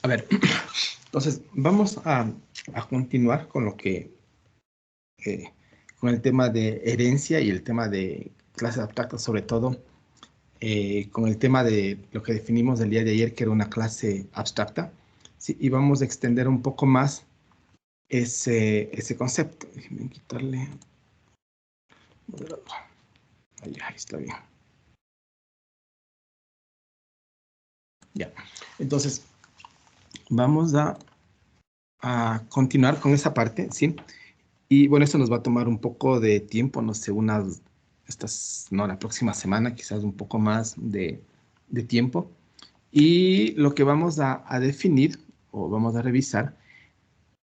A ver, entonces vamos a continuar con lo que, con el tema de herencia y el tema de clases abstractas, sobre todo con el tema de lo que definimos el día de ayer, que era una clase abstracta, ¿sí? Y vamos a extender un poco más ese concepto. Déjenme quitarle moderador. Ahí está bien. Ya. Entonces, vamos a continuar con esa parte, ¿sí? Y bueno, esto nos va a tomar un poco de tiempo, no sé, la próxima semana, quizás un poco más de tiempo. Y lo que vamos a definir o vamos a revisar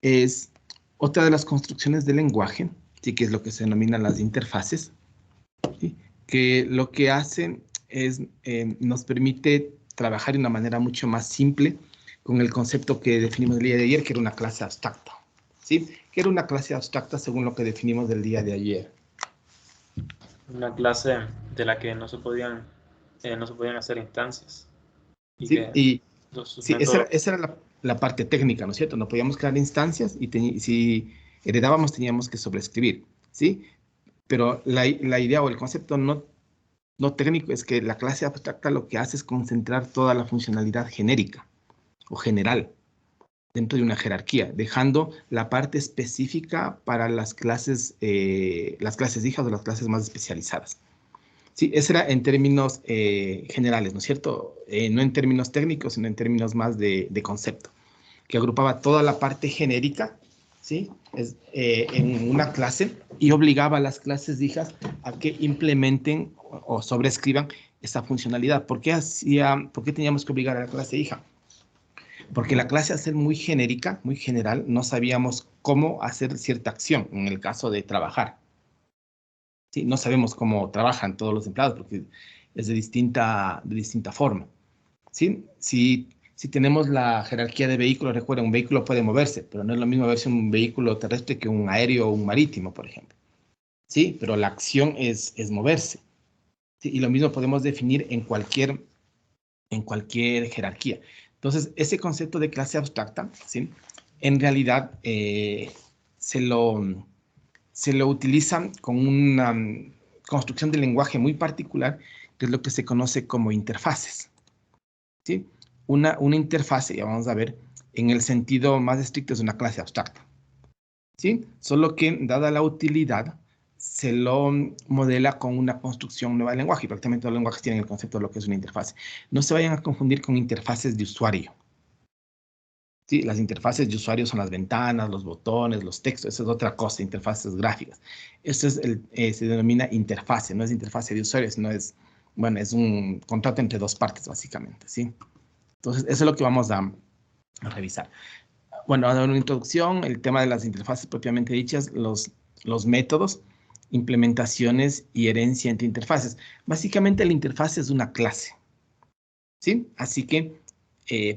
es otra de las construcciones del lenguaje, ¿sí? Que es lo que se denomina las interfaces, ¿sí? Que lo que hacen es nos permite trabajar de una manera mucho más simple con el concepto que definimos el día de ayer, que era una clase abstracta, ¿sí? Que era una clase abstracta según lo que definimos del día de ayer. Una clase de la que no se podían hacer instancias y ¿Sí? que Y sus sí, esa era, métodos. esa era la parte técnica, ¿no es cierto? No podíamos crear instancias y si heredábamos teníamos que sobreescribir, ¿sí? Pero la idea o el concepto no técnico es que la clase abstracta lo que hace es concentrar toda la funcionalidad genérica o general dentro de una jerarquía, dejando la parte específica para las clases hijas o las clases más especializadas. Sí, ese era en términos generales, ¿no es cierto? No en términos técnicos, sino en términos más de concepto, que agrupaba toda la parte genérica, ¿sí? En una clase y obligaba a las clases hijas a que implementen o sobreescriban esa funcionalidad. ¿Por qué teníamos que obligar a la clase hija? Porque la clase, al ser muy genérica, muy general, no sabíamos cómo hacer cierta acción en el caso de trabajar. ¿Sí? No sabemos cómo trabajan todos los empleados porque es de distinta forma. ¿Sí? Si tenemos la jerarquía de vehículos, recuerda, un vehículo puede moverse, pero no es lo mismo verse un vehículo terrestre que un aéreo o un marítimo, por ejemplo. ¿Sí? Pero la acción es moverse. ¿Sí? Y lo mismo podemos definir en cualquier jerarquía. Entonces, ese concepto de clase abstracta, ¿sí? En realidad se lo, se lo utiliza con una construcción de lenguaje muy particular, que es lo que se conoce como interfaces. ¿Sí? Una interfase, ya vamos a ver, en el sentido más estricto es una clase abstracta. ¿Sí? Solo que, dada la utilidad, se lo modela con una construcción nueva de lenguaje. Y prácticamente todos los lenguajes tienen el concepto de lo que es una interfase. No se vayan a confundir con interfaces de usuario. ¿Sí? Las interfaces de usuario son las ventanas, los botones, los textos. Eso es otra cosa, interfaces gráficas. Eso se denomina interfase, no es interfase de usuario, sino bueno, es un contrato entre dos partes, básicamente. ¿Sí? Entonces, eso es lo que vamos a revisar. Bueno, a dar una introducción, el tema de las interfaces propiamente dichas, los métodos, implementaciones y herencia entre interfaces. Básicamente la interfaz es una clase, ¿sí? Así que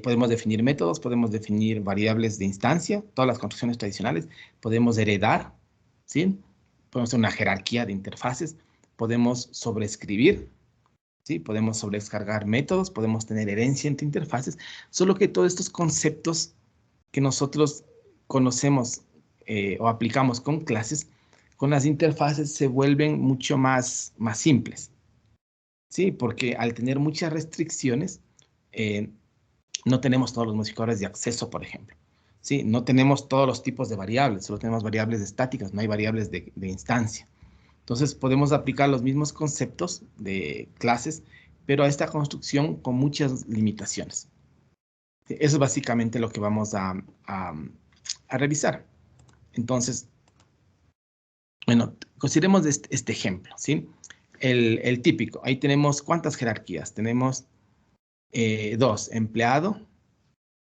podemos definir métodos, podemos definir variables de instancia, todas las construcciones tradicionales, podemos heredar, ¿sí? Podemos hacer una jerarquía de interfaces, podemos sobreescribir, ¿sí? Podemos sobredescargar métodos, podemos tener herencia entre interfaces, solo que todos estos conceptos que nosotros conocemos o aplicamos con clases, con las interfaces se vuelven mucho más simples, ¿sí? Porque al tener muchas restricciones, eh, no tenemos todos los modificadores de acceso, por ejemplo, ¿sí? No tenemos todos los tipos de variables, solo tenemos variables estáticas, no hay variables de instancia. Entonces podemos aplicar los mismos conceptos de clases, pero a esta construcción con muchas limitaciones. Eso es básicamente lo que vamos a revisar. Entonces, bueno, consideremos este ejemplo, ¿sí? El típico. Ahí tenemos ¿cuántas jerarquías? Tenemos dos. Empleado,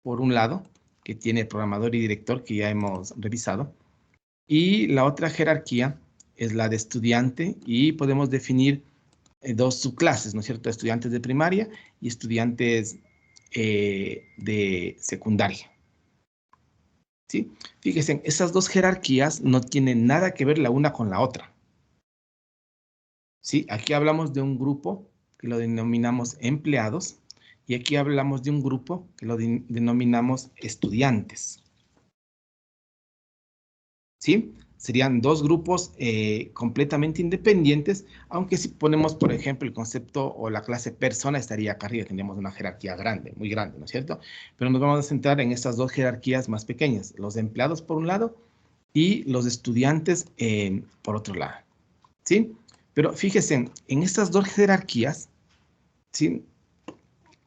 por un lado, que tiene programador y director, que ya hemos revisado. Y la otra jerarquía es la de estudiante y podemos definir dos subclases, ¿no es cierto? Estudiantes de primaria y estudiantes de secundaria. ¿Sí? Fíjense, esas dos jerarquías no tienen nada que ver la una con la otra. ¿Sí? Aquí hablamos de un grupo que lo denominamos empleados y aquí hablamos de un grupo que lo denominamos estudiantes. ¿Sí? Serían dos grupos completamente independientes, aunque si ponemos, por ejemplo, el concepto o la clase persona estaría acá arriba, tendríamos una jerarquía grande, muy grande, ¿no es cierto? Pero nos vamos a centrar en estas dos jerarquías más pequeñas, los empleados por un lado y los estudiantes por otro lado, ¿sí? Pero fíjense, en estas dos jerarquías, ¿sí?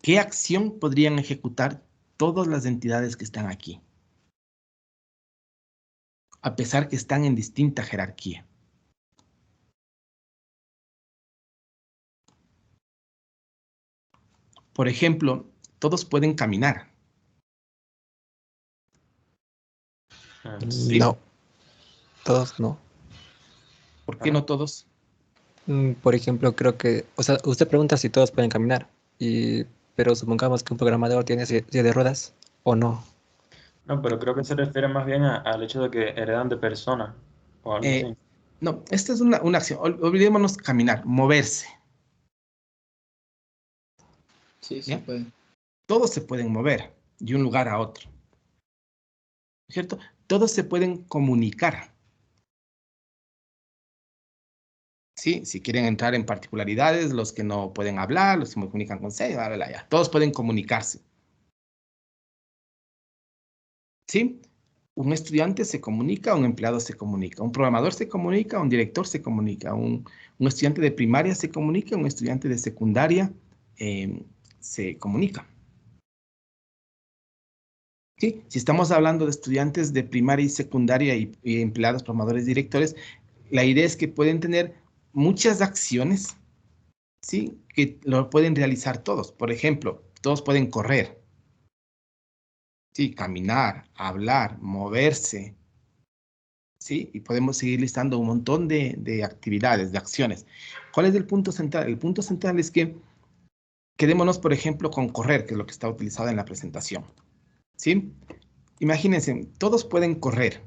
¿Qué acción podrían ejecutar todas las entidades que están aquí? A pesar que están en distinta jerarquía. Por ejemplo, todos pueden caminar. ¿Sí? No, todos no. ¿Por qué no todos? Por ejemplo, creo que, o sea, usted pregunta si todos pueden caminar, pero supongamos que un programador tiene silla de ruedas o no. No, pero creo que se refiere más bien al hecho de que heredan de persona o algo así. No, esta es una acción. Olvidémonos caminar, moverse. Sí, sí ¿Ya? puede. Todos se pueden mover de un lugar a otro. ¿Cierto? Todos se pueden comunicar. ¿Sí? Si quieren entrar en particularidades, los que no pueden hablar, los que se comunican con señas, bla, bla, bla, ya. Todos pueden comunicarse. ¿Sí? Un estudiante se comunica, un empleado se comunica, un programador se comunica, un director se comunica, un estudiante de primaria se comunica, un estudiante de secundaria se comunica. ¿Sí? Si estamos hablando de estudiantes de primaria y secundaria y empleados, programadores, directores, la idea es que pueden tener muchas acciones, ¿sí? Que lo pueden realizar todos. Por ejemplo, todos pueden correr, ¿sí? Caminar, hablar, moverse, ¿sí? Y podemos seguir listando un montón de actividades, de acciones. ¿Cuál es el punto central? El punto central es que quedémonos, por ejemplo, con correr, que es lo que está utilizado en la presentación, ¿sí? Imagínense, todos pueden correr,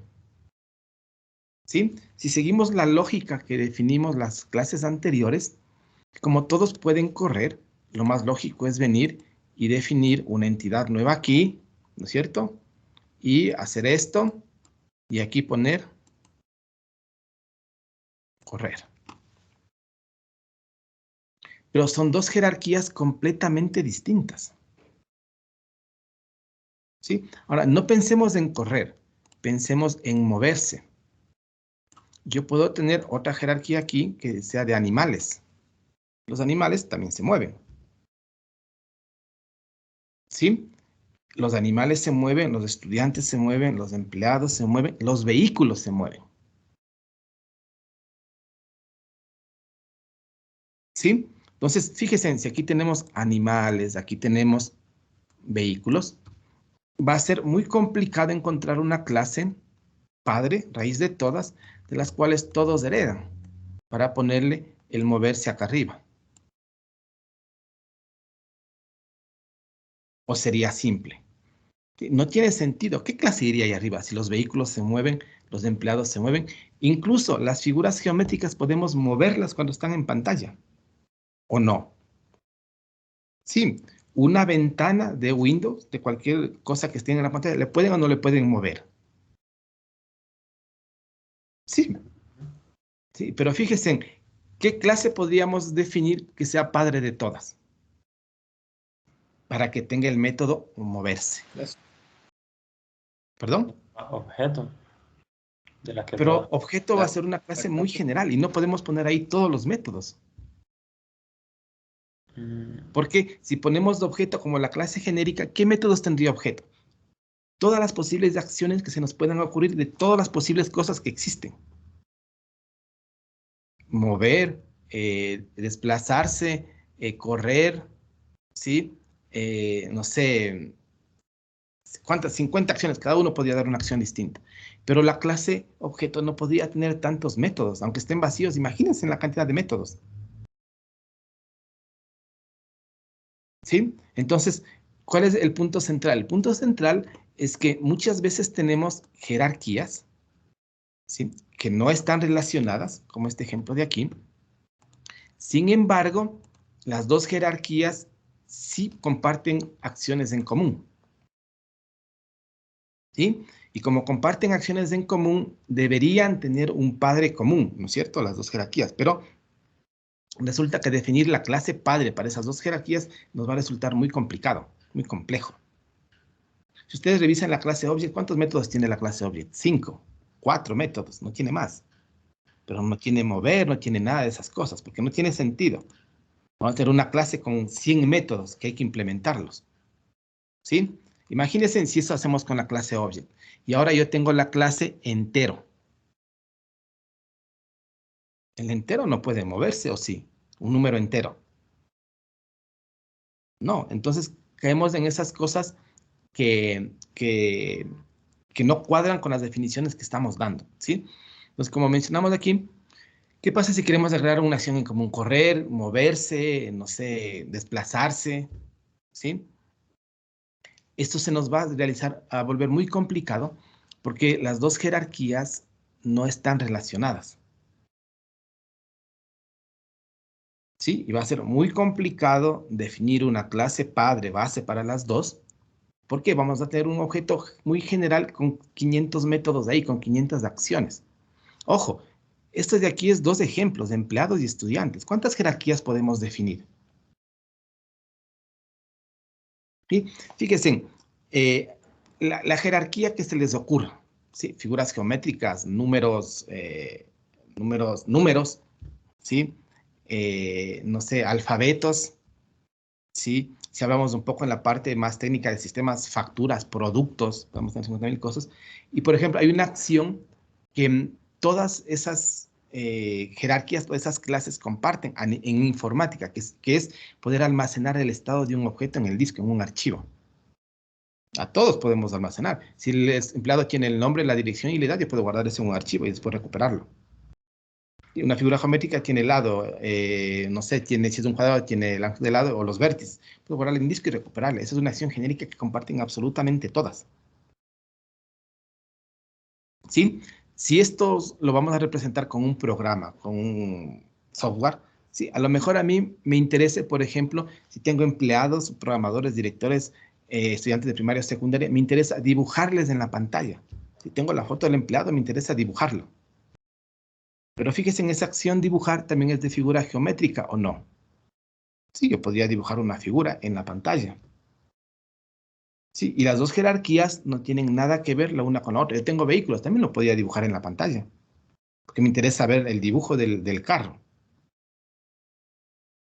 ¿sí? Si seguimos la lógica que definimos las clases anteriores, como todos pueden correr, lo más lógico es venir y definir una entidad nueva aquí, ¿no es cierto? Y hacer esto, y aquí poner correr. Pero son dos jerarquías completamente distintas, ¿sí? Ahora, no pensemos en correr, pensemos en moverse. Yo puedo tener otra jerarquía aquí que sea de animales. Los animales también se mueven, ¿sí? Los animales se mueven, los estudiantes se mueven, los empleados se mueven, los vehículos se mueven, ¿sí? Entonces, fíjense, si aquí tenemos animales, aquí tenemos vehículos, va a ser muy complicado encontrar una clase padre, raíz de todas, de las cuales todos heredan, para ponerle el moverse acá arriba. ¿O sería simple? No tiene sentido. ¿Qué clase iría ahí arriba? Si los vehículos se mueven, los empleados se mueven. Incluso las figuras geométricas podemos moverlas cuando están en pantalla. ¿O no? Sí, una ventana de Windows, de cualquier cosa que esté en la pantalla, ¿le pueden o no le pueden mover? Sí, sí, pero fíjense, ¿qué clase podríamos definir que sea padre de todas? Para que tenga el método moverse. ¿Perdón? Objeto de las que Pero todas. objeto va a ser una clase muy general y no podemos poner ahí todos los métodos. Porque si ponemos objeto como la clase genérica, ¿qué métodos tendría objeto? Todas las posibles acciones que se nos puedan ocurrir de todas las posibles cosas que existen. Mover, desplazarse, correr, ¿sí? No sé, ¿cuántas? 50 acciones, cada uno podría dar una acción distinta. Pero la clase objeto no podría tener tantos métodos, aunque estén vacíos. Imagínense la cantidad de métodos. ¿Sí? Entonces, ¿cuál es el punto central? El punto central es que muchas veces tenemos jerarquías, ¿sí? Que no están relacionadas, como este ejemplo de aquí. Sin embargo, las dos jerarquías sí comparten acciones en común. ¿Sí? Y como comparten acciones en común, deberían tener un padre común, ¿no es cierto? Las dos jerarquías, pero resulta que definir la clase padre para esas dos jerarquías nos va a resultar muy complicado, muy complejo. Si ustedes revisan la clase Object, ¿cuántos métodos tiene la clase Object? 5, 4 métodos, no tiene más. Pero no tiene mover, no tiene nada de esas cosas, porque no tiene sentido. Vamos a tener una clase con 100 métodos que hay que implementarlos. ¿Sí? Imagínense si eso hacemos con la clase Object. Y ahora yo tengo la clase entero. El entero no puede moverse, ¿o sí? Un número entero. No, entonces caemos en esas cosas que no cuadran con las definiciones que estamos dando, ¿sí? Entonces, como mencionamos aquí, ¿qué pasa si queremos agregar una acción en común? Correr, moverse, no sé, desplazarse, ¿sí? Esto se nos va a realizar, a volver muy complicado porque las dos jerarquías no están relacionadas. ¿Sí? Y va a ser muy complicado definir una clase padre base para las dos, porque vamos a tener un objeto muy general con 500 métodos ahí, con 500 acciones. Ojo, esto de aquí es dos ejemplos de empleados y estudiantes. ¿Cuántas jerarquías podemos definir? ¿Sí? Fíjense, la jerarquía que se les ocurra, ¿sí? Figuras geométricas, números, números, ¿sí? No sé, alfabetos, ¿sí? Si hablamos un poco en la parte más técnica de sistemas, facturas, productos, podemos tener 50.000 cosas. Y, por ejemplo, hay una acción que todas esas jerarquías, todas esas clases comparten en informática, que es poder almacenar el estado de un objeto en el disco, en un archivo. A todos podemos almacenar. Si el empleado tiene el nombre, la dirección y la edad, yo puedo guardar eso en un archivo y después recuperarlo. Y una figura geométrica tiene el lado, no sé, si es un cuadrado, tiene el ángulo de lado o los vértices. Puedo guardarle en disco y recuperarle. Esa es una acción genérica que comparten absolutamente todas. ¿Sí? Si esto lo vamos a representar con un programa, con un software, ¿sí? A lo mejor a mí me interese, por ejemplo, si tengo empleados, programadores, directores, estudiantes de primaria o secundaria, me interesa dibujarles en la pantalla. Si tengo la foto del empleado, me interesa dibujarlo. Pero fíjese, en esa acción dibujar también es de figura geométrica, ¿o no? Sí, yo podría dibujar una figura en la pantalla. Sí, y las dos jerarquías no tienen nada que ver la una con la otra. Yo tengo vehículos, también lo podría dibujar en la pantalla, porque me interesa ver el dibujo del carro.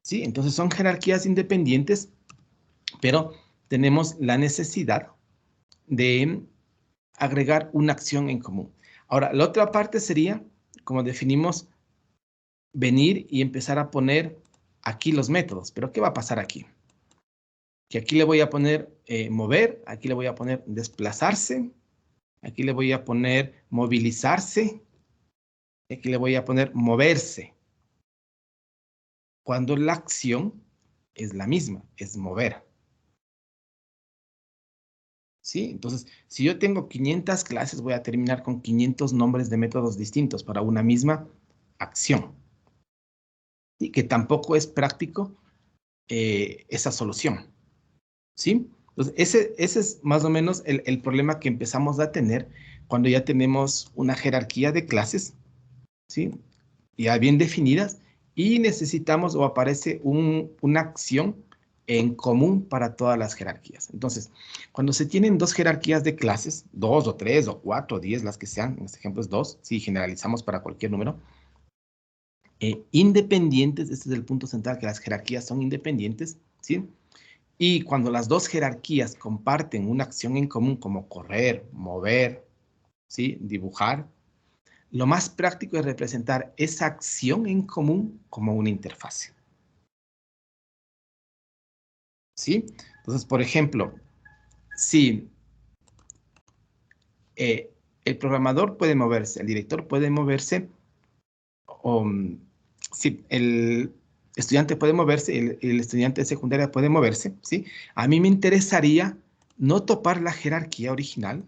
Sí, entonces son jerarquías independientes, pero tenemos la necesidad de agregar una acción en común. Ahora, la otra parte sería, como definimos, venir y empezar a poner aquí los métodos. Pero ¿qué va a pasar aquí? Que aquí le voy a poner mover, aquí le voy a poner desplazarse, aquí le voy a poner movilizarse, aquí le voy a poner moverse. Cuando la acción es la misma, es mover. ¿Sí? Entonces, si yo tengo 500 clases, voy a terminar con 500 nombres de métodos distintos para una misma acción. Y que tampoco es práctico esa solución. ¿Sí? Entonces, ese es más o menos el problema que empezamos a tener cuando ya tenemos una jerarquía de clases, ¿sí? Ya bien definidas, y necesitamos o aparece una acción en común para todas las jerarquías. Entonces, cuando se tienen dos jerarquías de clases, 2 o 3 o 4 o 10, las que sean, en este ejemplo es 2, si generalizamos para cualquier número, independientes, este es el punto central, que las jerarquías son independientes, ¿sí? Y cuando las dos jerarquías comparten una acción en común como correr, mover, ¿sí? Dibujar, lo más práctico es representar esa acción en común como una interfase. ¿Sí? Entonces, por ejemplo, si el programador puede moverse, el director puede moverse, o si el estudiante puede moverse, el estudiante de secundaria puede moverse, ¿sí? A mí me interesaría no topar la jerarquía original,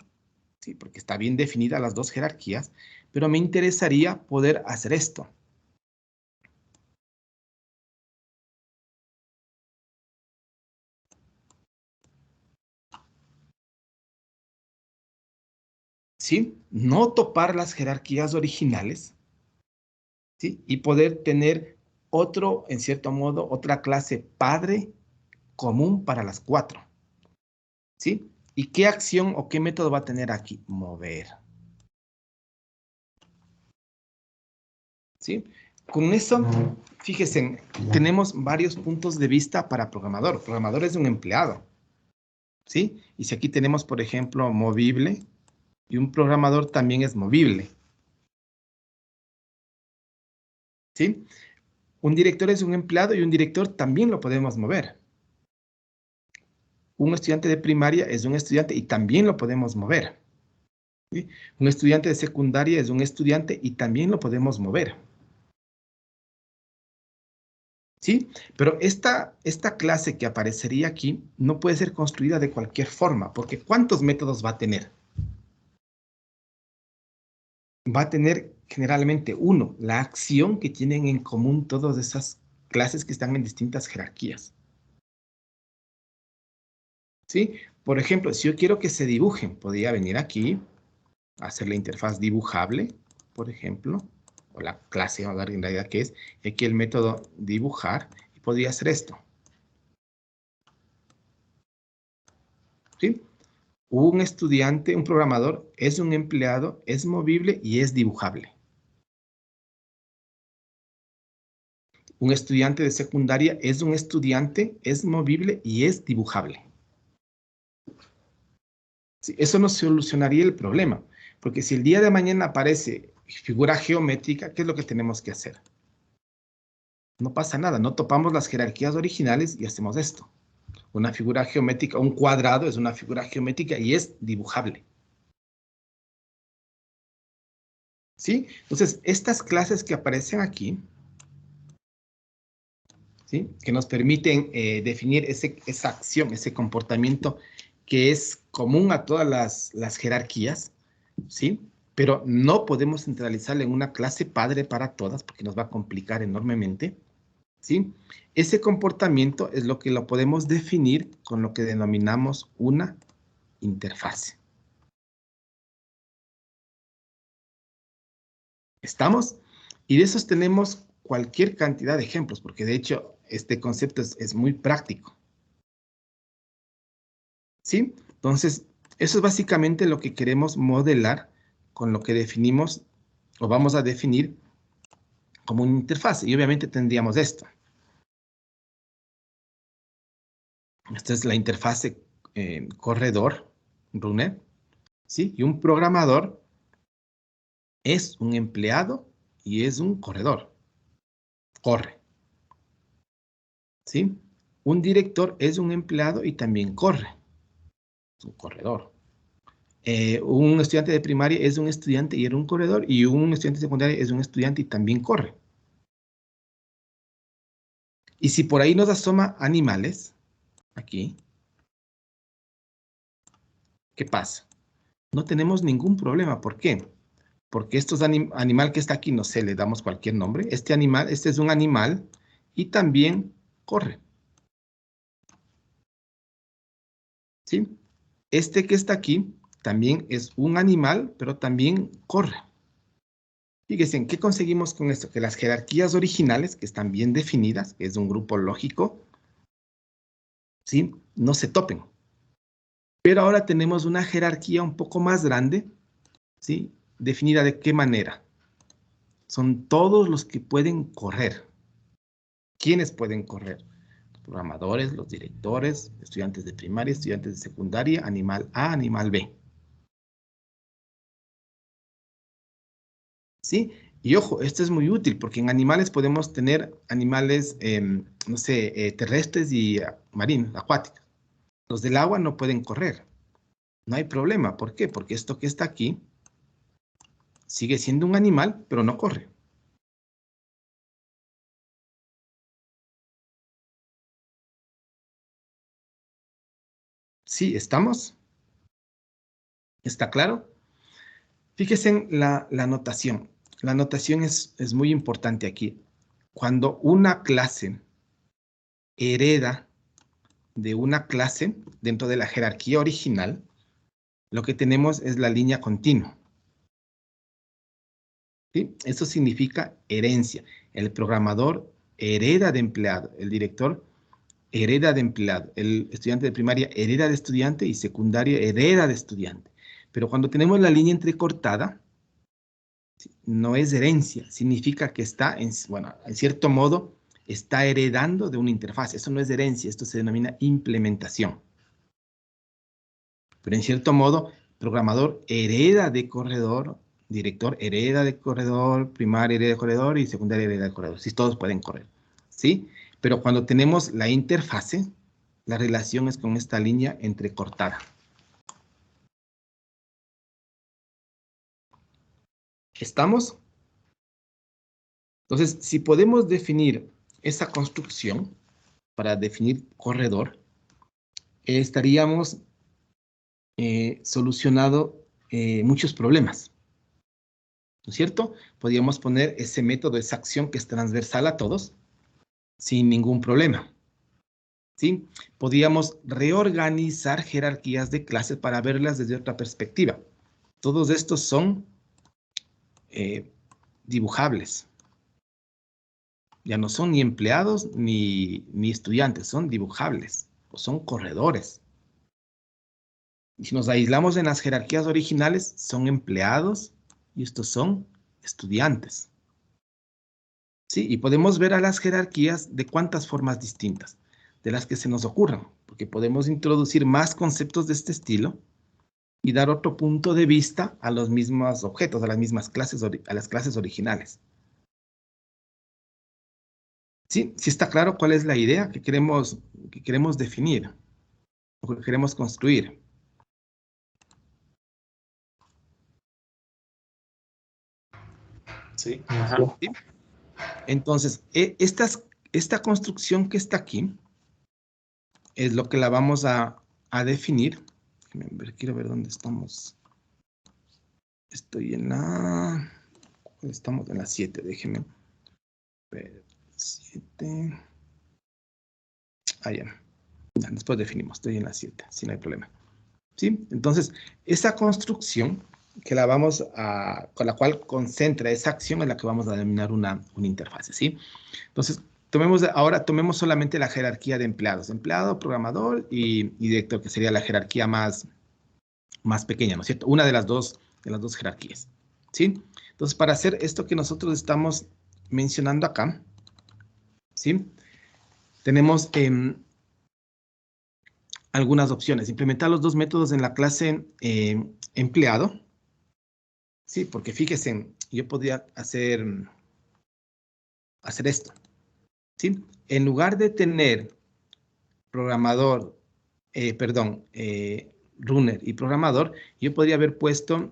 ¿sí? Porque está bien definida las dos jerarquías, pero me interesaría poder hacer esto. ¿sí? No topar las jerarquías originales, ¿sí? Y poder tener otro, en cierto modo, otra clase padre común para las 4, ¿sí? ¿Y qué acción o qué método va a tener aquí? Mover, ¿sí? Con eso, fíjense, tenemos varios puntos de vista para programador. Programador es un empleado, ¿sí? Y si aquí tenemos, por ejemplo, movible, y un programador también es movible, ¿sí? Un director es un empleado y un director también lo podemos mover. Un estudiante de primaria es un estudiante y también lo podemos mover, ¿sí? Un estudiante de secundaria es un estudiante y también lo podemos mover, ¿sí? Pero esta clase que aparecería aquí no puede ser construida de cualquier forma, porque ¿cuántos métodos va a tener? Va a tener generalmente uno, la acción que tienen en común todas esas clases que están en distintas jerarquías, ¿sí? Por ejemplo, si yo quiero que se dibujen, podría venir aquí, hacer la interfaz dibujable, por ejemplo, o la clase, vamos a ver en realidad qué es, y aquí el método dibujar, y podría hacer esto, ¿sí? Un estudiante, un programador, es un empleado, es movible y es dibujable. Un estudiante de secundaria es un estudiante, es movible y es dibujable. Sí, eso no solucionaría el problema, porque si el día de mañana aparece figura geométrica, ¿qué es lo que tenemos que hacer? No pasa nada, no topamos las jerarquías originales y hacemos esto. Una figura geométrica, un cuadrado es una figura geométrica y es dibujable, ¿sí? Entonces, estas clases que aparecen aquí, ¿sí? Que nos permiten definir esa acción, ese comportamiento que es común a todas las jerarquías, ¿sí? Pero no podemos centralizarla en una clase padre para todas porque nos va a complicar enormemente, ¿sí? Ese comportamiento es lo que lo podemos definir con lo que denominamos una interfase. ¿Estamos? Y de esos tenemos cualquier cantidad de ejemplos, porque de hecho este concepto es muy práctico, ¿sí? Entonces, eso es básicamente lo que queremos modelar con lo que definimos o vamos a definir como una interfaz. Y obviamente tendríamos esto. Esta es la interfase corredor, runner, ¿sí? Y un programador es un empleado y es un corredor. Corre, ¿sí? Un director es un empleado y también corre. Es un corredor. Un estudiante de primaria es un estudiante y era un corredor, y un estudiante de secundaria es un estudiante y también corre. Y si por ahí nos asoma animales, aquí, ¿qué pasa? No tenemos ningún problema. ¿Por qué? Porque estos animal que está aquí, no sé, le damos cualquier nombre. Este animal, este es un animal y también corre, ¿sí? Este que está aquí también es un animal, pero también corre. Fíjense, ¿en qué conseguimos con esto? Que las jerarquías originales, que están bien definidas, que es un grupo lógico, ¿sí? No se topen. Pero ahora tenemos una jerarquía un poco más grande, ¿sí? Definida de qué manera. Son todos los que pueden correr. ¿Quiénes pueden correr? Los programadores, los directores, estudiantes de primaria, estudiantes de secundaria, animal A, animal B. ¿Sí? Y ojo, esto es muy útil porque en animales podemos tener animales, no sé, terrestres y marinos, acuáticos. Los del agua no pueden correr. No hay problema. ¿Por qué? Porque esto que está aquí sigue siendo un animal, pero no corre. ¿Sí? ¿Estamos? ¿Está claro? Fíjese en la notación. La notación es muy importante aquí. Cuando una clase hereda de una clase dentro de la jerarquía original, lo que tenemos es la línea continua. ¿Sí? Eso significa herencia. El programador hereda de empleado, el director hereda de empleado, el estudiante de primaria hereda de estudiante y secundaria hereda de estudiante. Pero cuando tenemos la línea entrecortada, no es herencia, significa que está, en cierto modo, está heredando de una interfaz. Eso no es herencia, esto se denomina implementación. Pero en cierto modo, programador hereda de corredor, director hereda de corredor, primaria hereda de corredor y secundaria hereda de corredor. Si todos pueden correr, ¿sí? Pero cuando tenemos la interfase, la relación es con esta línea entrecortada. ¿Estamos? Entonces, si podemos definir esa construcción para definir corredor, estaríamos solucionado muchos problemas, ¿no es cierto? Podríamos poner ese método, esa acción que es transversal a todos, sin ningún problema, ¿sí? Podríamos reorganizar jerarquías de clases para verlas desde otra perspectiva. Todos estos son dibujables. Ya no son ni empleados ni estudiantes, son dibujables o son corredores. Y si nos aislamos en las jerarquías originales, son empleados y estos son estudiantes. ¿Sí? Y podemos ver a las jerarquías de cuántas formas distintas, de las que se nos ocurran, porque podemos introducir más conceptos de este estilo y dar otro punto de vista a los mismos objetos, a las mismas clases, a las clases originales. ¿Sí? ¿Sí está claro cuál es la idea que queremos definir o que queremos construir? Sí. Ajá. ¿Sí? Entonces, esta construcción que está aquí es lo que la vamos a definir. Quiero ver dónde estamos. Estamos en la 7, déjenme ver. 7. Ya. Después definimos, estoy en la 7, si no hay problema. ¿Sí? Entonces, esa construcción con la cual concentra esa acción es la que vamos a denominar una interfase, ¿sí? Entonces, tomemos solamente la jerarquía de empleados. Empleado, programador y director, que sería la jerarquía más pequeña, ¿no es cierto? Una de las dos jerarquías, ¿sí? Entonces, para hacer esto que nosotros estamos mencionando acá, ¿sí? Tenemos algunas opciones. Implementar los dos métodos en la clase empleado. Sí, porque fíjense, yo podría hacer esto. ¿Sí? En lugar de tener programador, runner y programador, yo podría haber puesto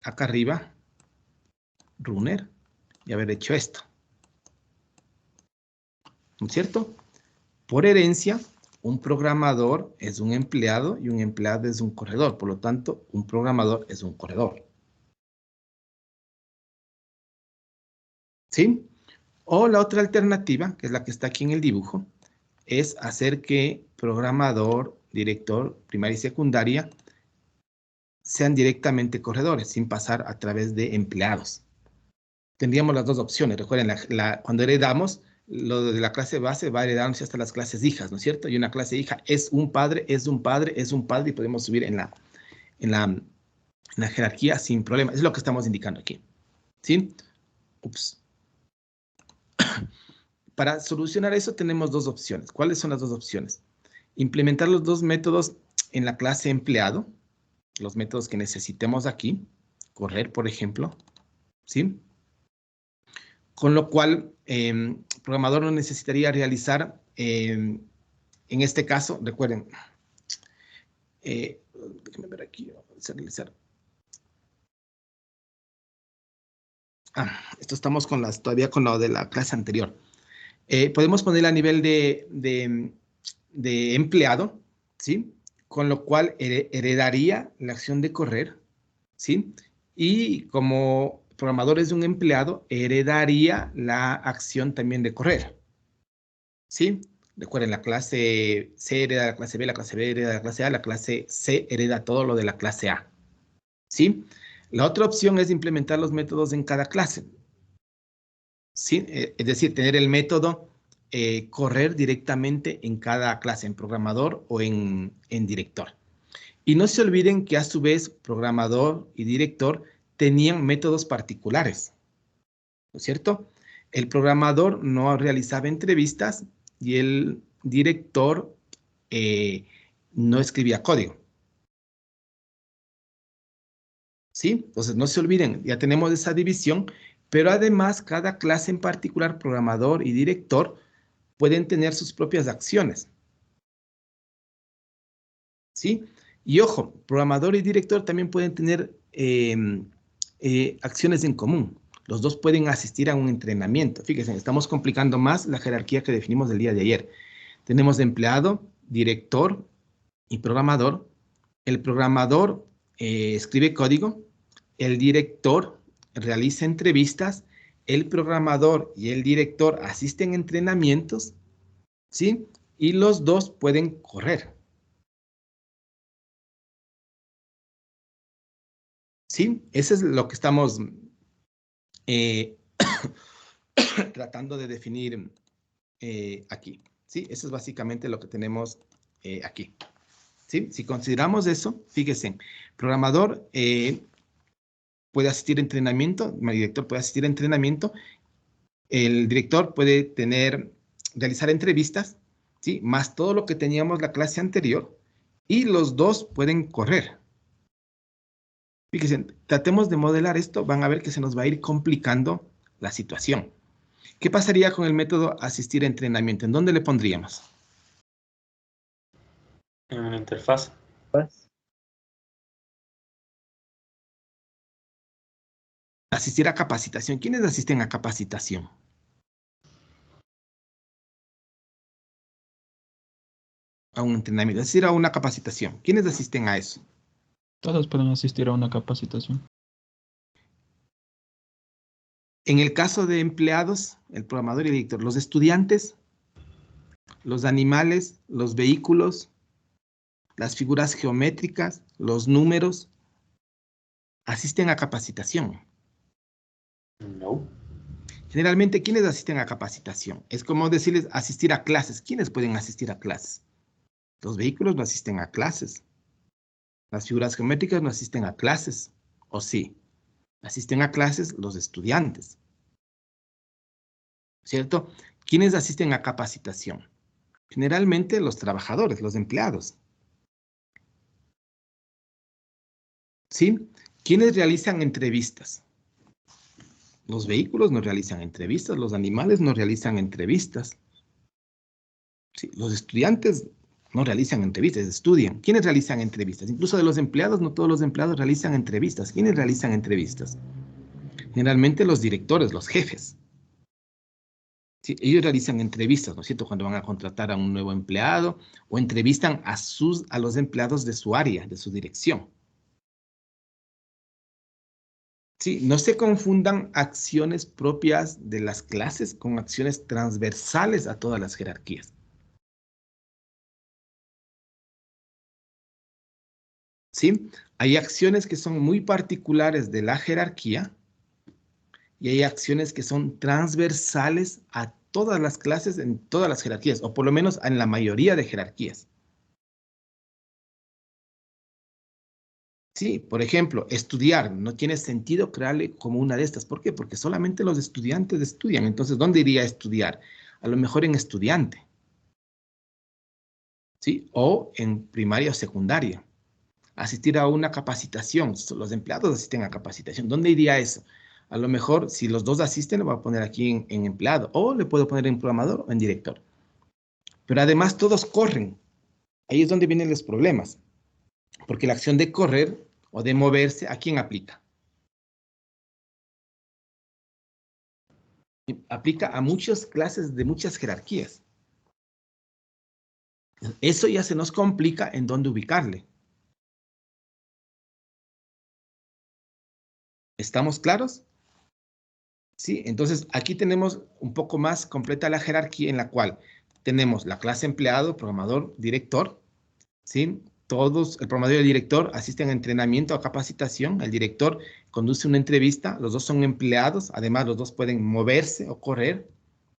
acá arriba runner y haber hecho esto. ¿No es cierto? Por herencia, un programador es un empleado y un empleado es un corredor. Por lo tanto, un programador es un corredor. ¿Sí? O la otra alternativa, que es la que está aquí en el dibujo, es hacer que programador, director, primaria y secundaria sean directamente corredores, sin pasar a través de empleados. Tendríamos las dos opciones. Recuerden, cuando heredamos, lo de la clase base va heredándose hasta las clases hijas, ¿no es cierto? Y una clase hija es un padre, es un padre, es un padre, y podemos subir en la jerarquía sin problema. Es lo que estamos indicando aquí. ¿Sí? Ups. Para solucionar eso tenemos dos opciones. ¿Cuáles son las dos opciones? Implementar los dos métodos en la clase empleado, los métodos que necesitemos aquí, correr, por ejemplo, ¿sí? Con lo cual, el programador no necesitaría realizar, en este caso, recuerden, déjenme ver aquí, vamos a realizar. Esto estamos todavía con lo de la clase anterior. Podemos poner a nivel de empleado, ¿sí? Con lo cual heredaría la acción de correr, ¿sí? Y como programador es un empleado, heredaría la acción también de correr, ¿sí? Recuerden, la clase C hereda la clase B, la clase B hereda la clase A, la clase C hereda todo lo de la clase A. ¿Sí? La otra opción es implementar los métodos en cada clase. ¿Sí? Es decir, tener el método correr directamente en cada clase, en programador o en director. Y no se olviden que a su vez programador y director tenían métodos particulares, ¿no es cierto? El programador no realizaba entrevistas y el director no escribía código. ¿Sí? Entonces no se olviden, ya tenemos esa división, pero además cada clase en particular, programador y director, pueden tener sus propias acciones. ¿Sí? Y ojo, programador y director también pueden tener acciones en común. Los dos pueden asistir a un entrenamiento. Fíjense, estamos complicando más la jerarquía que definimos el día de ayer. Tenemos empleado, director y programador. El programador escribe código, el director realiza entrevistas, el programador y el director asisten a entrenamientos, ¿sí? Y los dos pueden correr. ¿Sí? Eso es lo que estamos tratando de definir aquí. ¿Sí? Eso es básicamente lo que tenemos aquí. ¿Sí? Si consideramos eso, fíjense, programador puede asistir a entrenamiento, el director puede asistir a entrenamiento, el director puede realizar entrevistas, ¿sí? Más todo lo que teníamos la clase anterior, y los dos pueden correr. Fíjense, tratemos de modelar esto, van a ver que se nos va a ir complicando la situación. ¿Qué pasaría con el método asistir a entrenamiento? ¿En dónde le pondríamos? En una interfaz. Asistir a capacitación. ¿Quiénes asisten a capacitación? A un entrenamiento, es decir, a una capacitación. ¿Quiénes asisten a eso? Todos pueden asistir a una capacitación. En el caso de empleados, el programador y el editor, los estudiantes, los animales, los vehículos, las figuras geométricas, los números, asisten a capacitación. No. Generalmente, ¿quiénes asisten a capacitación? Es como decirles asistir a clases. ¿Quiénes pueden asistir a clases? Los vehículos no asisten a clases. Las figuras geométricas no asisten a clases. ¿O sí? Asisten a clases los estudiantes. ¿Cierto? ¿Quiénes asisten a capacitación? Generalmente los trabajadores, los empleados. ¿Sí? ¿Quiénes realizan entrevistas? Los vehículos no realizan entrevistas, los animales no realizan entrevistas. Sí, los estudiantes no realizan entrevistas, estudian. ¿Quiénes realizan entrevistas? Incluso de los empleados, no todos los empleados realizan entrevistas. ¿Quiénes realizan entrevistas? Generalmente los directores, los jefes. Sí, ellos realizan entrevistas, ¿no es cierto? Cuando van a contratar a un nuevo empleado o entrevistan a los empleados de su área, de su dirección. Sí, no se confundan acciones propias de las clases con acciones transversales a todas las jerarquías. ¿Sí? Hay acciones que son muy particulares de la jerarquía y hay acciones que son transversales a todas las clases en todas las jerarquías, o por lo menos en la mayoría de jerarquías. Sí, por ejemplo, estudiar. No tiene sentido crearle como una de estas. ¿Por qué? Porque solamente los estudiantes estudian. Entonces, ¿dónde iría a estudiar? A lo mejor en estudiante. ¿Sí? O en primaria o secundaria. Asistir a una capacitación. Los empleados asisten a capacitación. ¿Dónde iría eso? A lo mejor, si los dos asisten, lo voy a poner aquí en empleado. O le puedo poner en programador o en director. Pero además todos corren. Ahí es donde vienen los problemas. Porque la acción de correr o de moverse, ¿a quién aplica? Aplica a muchas clases de muchas jerarquías. Eso ya se nos complica en dónde ubicarle. ¿Estamos claros? Sí, entonces aquí tenemos un poco más completa la jerarquía en la cual tenemos la clase empleado, programador, director, ¿sí? Todos, el programador y el director asisten a entrenamiento, a capacitación. El director conduce una entrevista. Los dos son empleados. Además, los dos pueden moverse o correr,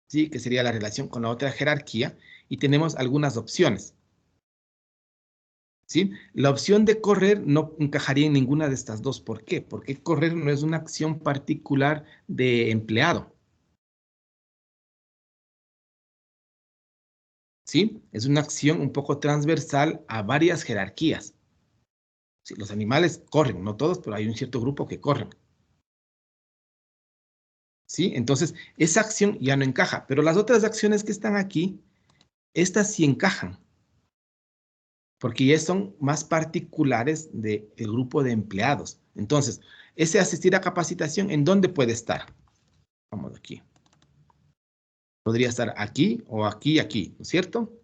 ¿sí? Que sería la relación con la otra jerarquía. Y tenemos algunas opciones, ¿sí? La opción de correr no encajaría en ninguna de estas dos. ¿Por qué? Porque correr no es una acción particular de empleado, ¿sí? Es una acción un poco transversal a varias jerarquías. Sí, los animales corren, no todos, pero hay un cierto grupo que corren. ¿Sí? Entonces, esa acción ya no encaja, pero las otras acciones que están aquí, estas sí encajan, porque ya son más particulares del grupo de empleados. Entonces, ese asistir a capacitación, ¿en dónde puede estar? Vamos aquí. Podría estar aquí o aquí y aquí, ¿no es cierto?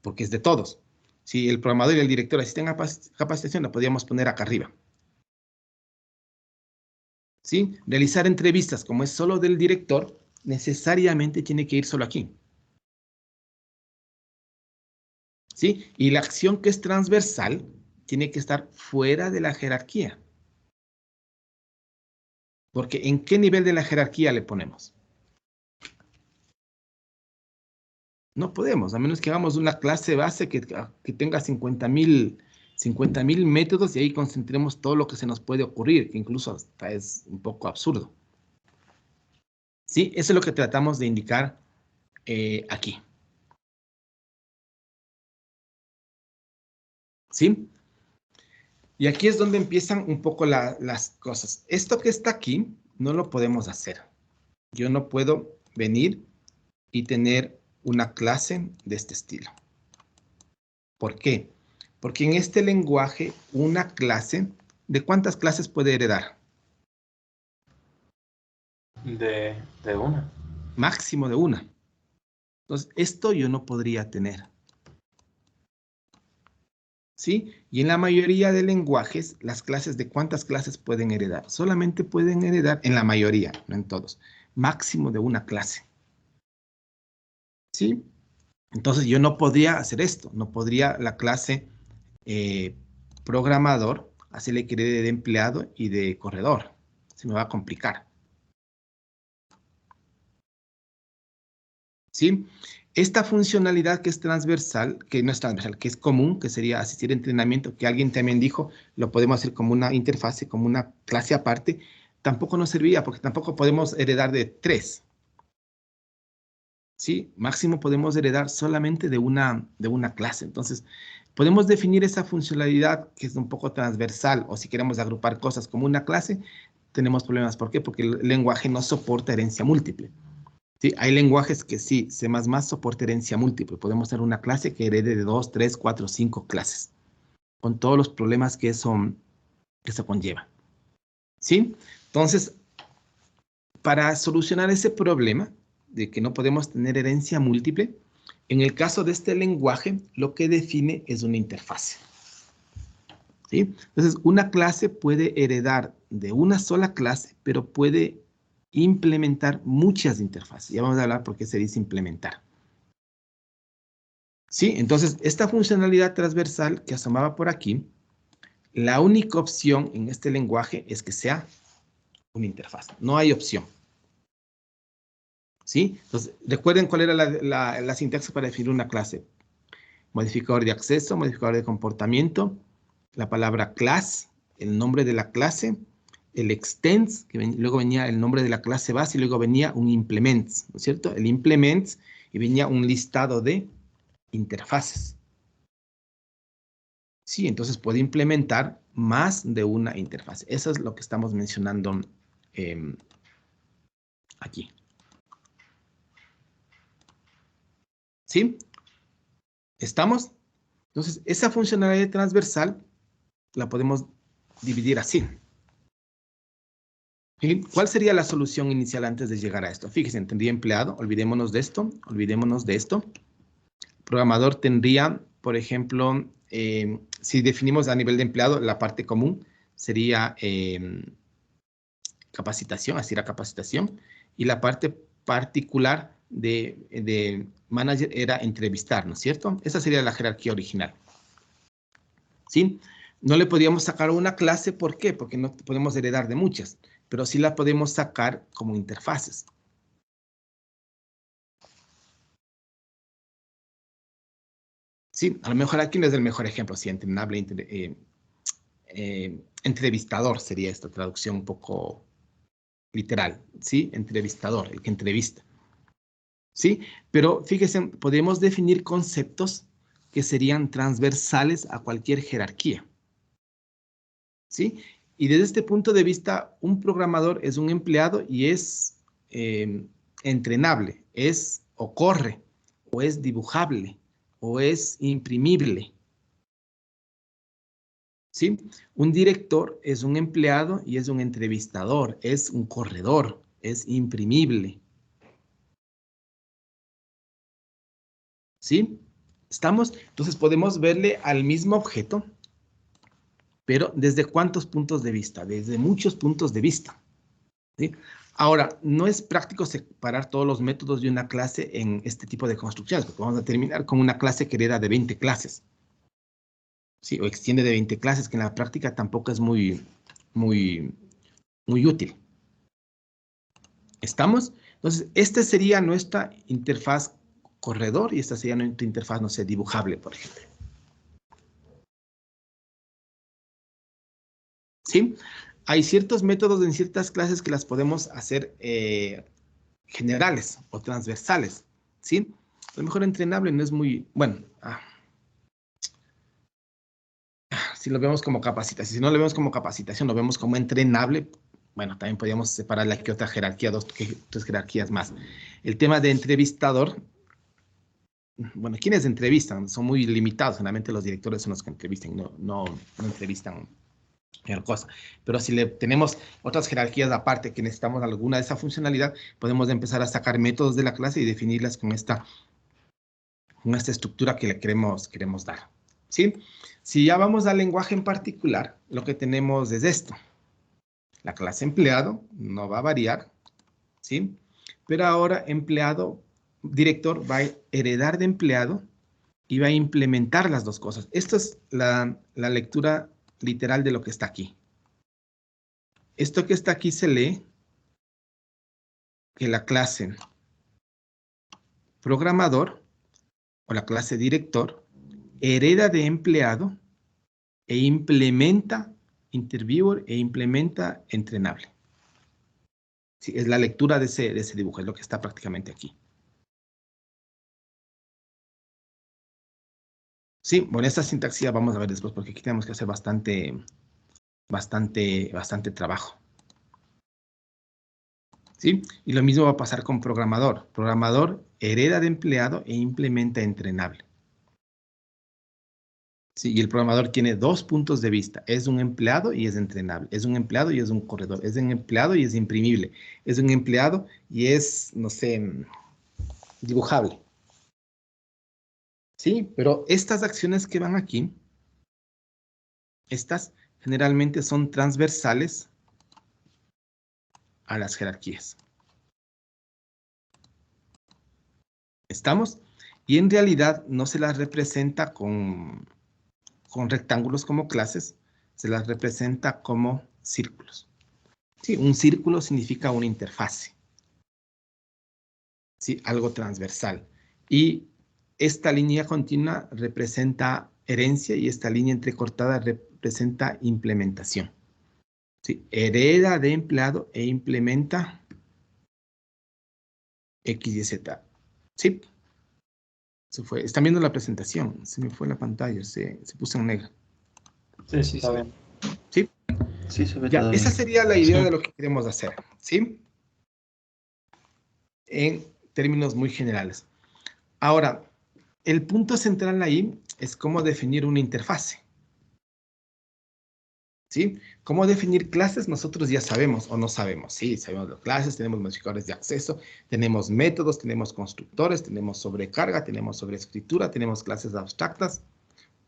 Porque es de todos. Si el programador y el director asisten a capacitación, la podríamos poner acá arriba. ¿Sí? Realizar entrevistas, como es solo del director, necesariamente tiene que ir solo aquí. ¿Sí? Y la acción que es transversal tiene que estar fuera de la jerarquía. Porque ¿en qué nivel de la jerarquía le ponemos? No podemos, a menos que hagamos una clase base que tenga 50.000 métodos y ahí concentremos todo lo que se nos puede ocurrir, que incluso hasta es un poco absurdo. ¿Sí? Eso es lo que tratamos de indicar aquí. ¿Sí? Y aquí es donde empiezan un poco las cosas. Esto que está aquí no lo podemos hacer. Yo no puedo venir y tener una clase de este estilo. ¿Por qué? Porque en este lenguaje, una clase, ¿de cuántas clases puede heredar? De una. Máximo de una. Entonces, esto yo no podría tener. ¿Sí? Y en la mayoría de lenguajes, las clases, ¿de cuántas clases pueden heredar? Solamente pueden heredar, en la mayoría, no en todos, máximo de una clase. ¿Sí? Entonces yo no podría hacer esto, no podría la clase programador hacerle que herede de empleado y de corredor. Se me va a complicar. ¿Sí? Esta funcionalidad que es transversal, que no es transversal, que es común, que sería asistir a entrenamiento, que alguien también dijo, lo podemos hacer como una interfase, como una clase aparte, tampoco nos servía porque tampoco podemos heredar de 3. ¿Sí? Máximo podemos heredar solamente de una clase. Entonces, podemos definir esa funcionalidad que es un poco transversal, o si queremos agrupar cosas como una clase, tenemos problemas. ¿Por qué? Porque el lenguaje no soporta herencia múltiple. ¿Sí? Hay lenguajes que sí, C++ soporta herencia múltiple. Podemos tener una clase que herede de 2, 3, 4, 5 clases, con todos los problemas que eso conlleva. ¿Sí? Entonces, para solucionar ese problema de que no podemos tener herencia múltiple, en el caso de este lenguaje, lo que define es una interfase. ¿Sí? Entonces, una clase puede heredar de una sola clase, pero puede implementar muchas interfaces. Ya vamos a hablar por qué se dice implementar. ¿Sí? Entonces, esta funcionalidad transversal que asomaba por aquí, la única opción en este lenguaje es que sea una interfaz. No hay opción. ¿Sí? Entonces, recuerden cuál era la sintaxis para definir una clase. Modificador de acceso, modificador de comportamiento, la palabra class, el nombre de la clase, el extends, que luego venía el nombre de la clase base y luego venía un implements, ¿no es cierto? El implements y venía un listado de interfaces. Sí, entonces puede implementar más de una interfaz. Eso es lo que estamos mencionando aquí. ¿Sí? ¿Estamos? Entonces, esa funcionalidad transversal la podemos dividir así. ¿Sí? ¿Cuál sería la solución inicial antes de llegar a esto? Fíjense, tendría empleado, olvidémonos de esto, olvidémonos de esto. Programador tendría, por ejemplo, si definimos a nivel de empleado, la parte común sería capacitación, asistir a capacitación, y la parte particular de manager era entrevistar, ¿no es cierto? Esa sería la jerarquía original. ¿Sí? No le podíamos sacar una clase, ¿por qué? Porque no podemos heredar de muchas, pero sí la podemos sacar como interfaces. Sí, a lo mejor aquí no es el mejor ejemplo, sí, entrenable, entrevistador sería esta traducción un poco literal, ¿sí? Entrevistador, el que entrevista. ¿Sí? Pero fíjense, podemos definir conceptos que serían transversales a cualquier jerarquía. ¿Sí? Y desde este punto de vista, un programador es un empleado y es entrenable, es o corre, o es dibujable, o es imprimible. ¿Sí? Un director es un empleado y es un entrevistador, es un corredor, es imprimible. ¿Sí? ¿Estamos? Entonces podemos verle al mismo objeto, pero ¿desde cuántos puntos de vista? Desde muchos puntos de vista. ¿Sí? Ahora, no es práctico separar todos los métodos de una clase en este tipo de construcciones, porque vamos a terminar con una clase que hereda de 20 clases. ¿Sí? O extiende de 20 clases, que en la práctica tampoco es muy útil. ¿Estamos? Entonces, esta sería nuestra interfaz corredor y esta sería nuestra interfaz, no sé, dibujable, por ejemplo. ¿Sí? Hay ciertos métodos en ciertas clases que las podemos hacer generales o transversales, ¿sí? A lo mejor entrenable no es muy, bueno, si lo vemos como capacitación, si no lo vemos como capacitación, lo vemos como entrenable, bueno, también podríamos separarle aquí otra jerarquía, tres jerarquías más. El tema de entrevistador, bueno, ¿quiénes entrevistan? Son muy limitados, generalmente los directores son los que entrevistan, no entrevistan cosa. Pero si le tenemos otras jerarquías aparte que necesitamos alguna de esa funcionalidad, podemos empezar a sacar métodos de la clase y definirlas con esta estructura que le queremos dar. ¿Sí? Si ya vamos al lenguaje en particular, lo que tenemos es esto. La clase empleado no va a variar, ¿sí? Pero ahora empleado, director va a heredar de empleado y va a implementar las dos cosas. Esto es la lectura literal de lo que está aquí. Esto que está aquí se lee que la clase programador o la clase director hereda de empleado e implementa interviewer e implementa entrenable. Sí, es la lectura de ese dibujo, es lo que está prácticamente aquí. Sí, bueno, esta sintaxis la vamos a ver después porque aquí tenemos que hacer bastante trabajo. ¿Sí? Y lo mismo va a pasar con programador. Programador hereda de empleado e implementa entrenable. Sí, y el programador tiene dos puntos de vista. Es un empleado y es entrenable. Es un empleado y es un corredor. Es un empleado y es imprimible. Es un empleado y es, no sé, dibujable. Sí, pero estas acciones que van aquí, estas generalmente son transversales a las jerarquías. ¿Estamos? Y en realidad no se las representa con rectángulos como clases, se las representa como círculos. Sí, un círculo significa una interfase. Sí, algo transversal. Y esta línea continua representa herencia y esta línea entrecortada representa implementación. Sí, hereda de empleado e implementa X y Z. Sí. Se fue. Están viendo la presentación. Se me fue la pantalla. Se puso en negro. Sí, sí, está bien. ¿Sí? Sí, se ve Ya, todo esa bien. sería la idea Sí. de lo que queremos hacer. ¿Sí? En términos muy generales. Ahora, el punto central ahí es cómo definir una interfase. ¿Sí? ¿Cómo definir clases? Nosotros ya sabemos o no sabemos. Sí, sabemos las clases, tenemos modificadores de acceso, tenemos métodos, tenemos constructores, tenemos sobrecarga, tenemos sobreescritura, tenemos clases abstractas.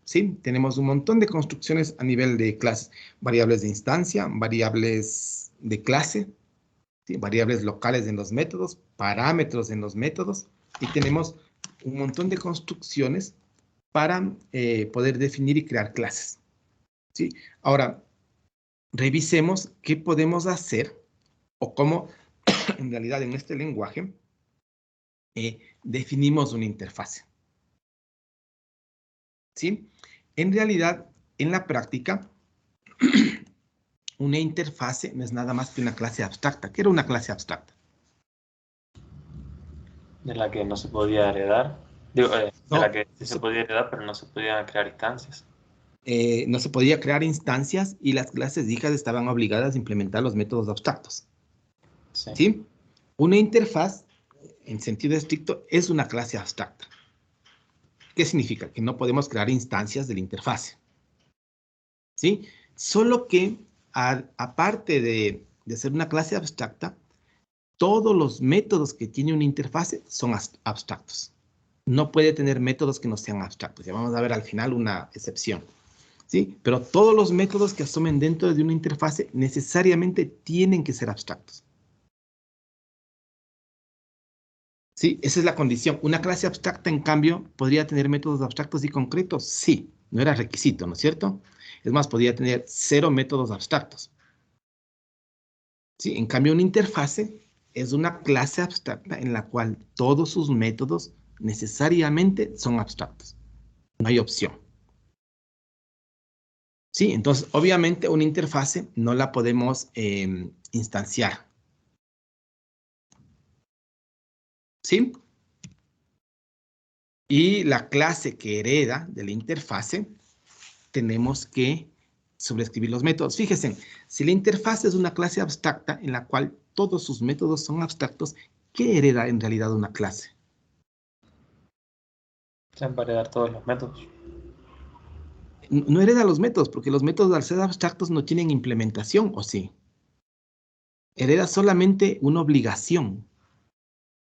¿Sí? Tenemos un montón de construcciones a nivel de clases. Variables de instancia, variables de clase. ¿sí? Variables locales en los métodos, parámetros en los métodos, y tenemos un montón de construcciones para poder definir y crear clases, ¿sí? Ahora, revisemos qué podemos hacer o cómo, en realidad, en este lenguaje, definimos una interfase, ¿sí? En realidad, en la práctica, una interfase no es nada más que una clase abstracta. ¿Qué era una clase abstracta? De la que no se podía heredar. Digo, de No, la que sí se podía heredar, pero no se podían crear instancias. no se podía crear instancias y las clases hijas estaban obligadas a implementar los métodos abstractos, Sí. ¿sí? Una interfaz, en sentido estricto, es una clase abstracta. ¿Qué significa? Que no podemos crear instancias de la interfase, ¿sí? Solo que, aparte de ser una clase abstracta, todos los métodos que tiene una interfase son abstractos. No puede tener métodos que no sean abstractos. Ya vamos a ver al final una excepción, ¿sí? Pero todos los métodos que asumen dentro de una interfase necesariamente tienen que ser abstractos. ¿Sí? Esa es la condición. Una clase abstracta, en cambio, podría tener métodos abstractos y concretos. Sí, no era requisito, ¿no es cierto? Es más, podría tener 0 métodos abstractos. ¿Sí? En cambio, una interfase es una clase abstracta en la cual todos sus métodos necesariamente son abstractos. No hay opción. ¿Sí? Entonces, obviamente, una interfase no la podemos instanciar. ¿Sí? Y la clase que hereda de la interfase, tenemos que sobreescribir los métodos. Fíjense, si la interfase es una clase abstracta en la cual todos sus métodos son abstractos, ¿qué hereda en realidad una clase? Se van a heredar todos los métodos. No hereda los métodos, porque los métodos al ser abstractos no tienen implementación, ¿o sí? Hereda solamente una obligación.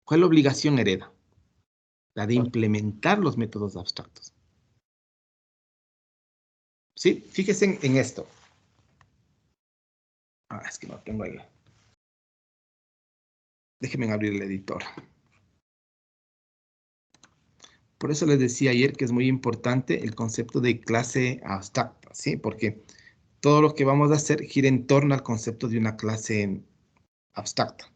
¿Cuál obligación hereda? La de implementar los métodos abstractos. ¿Sí? Fíjense en esto. Es que no tengo ahí. Déjenme abrir el editor. Por eso les decía ayer que es muy importante el concepto de clase abstracta, ¿sí? Porque todo lo que vamos a hacer gira en torno al concepto de una clase abstracta.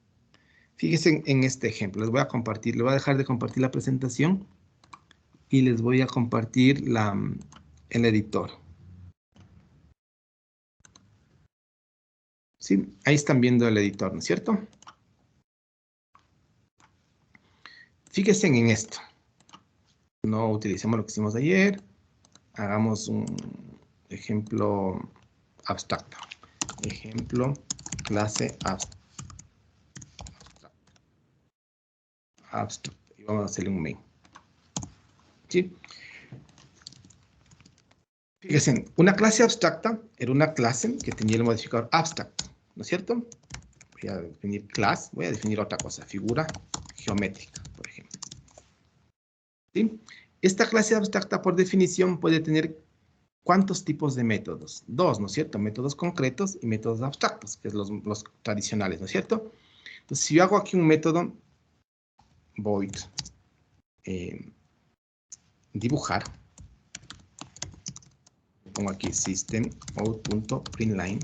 Fíjense en este ejemplo. Les voy a compartir, les voy a dejar de compartir la presentación y les voy a compartir el editor. ¿Sí? Ahí están viendo el editor, ¿no es cierto? Fíjense en esto. No utilicemos lo que hicimos ayer. Hagamos un ejemplo abstracto. Ejemplo, clase abstracto. Y vamos a hacerle un main. ¿Sí? Fíjense, una clase abstracta era una clase que tenía el modificador abstract, ¿no es cierto? Voy a definir class, voy a definir otra cosa, figura geométrica, por ejemplo. ¿Sí? Esta clase abstracta, por definición, puede tener ¿cuántos tipos de métodos? 2, ¿no es cierto? Métodos concretos y métodos abstractos, que es los tradicionales, ¿no es cierto? Entonces, si yo hago aquí un método void dibujar, pongo aquí system out.println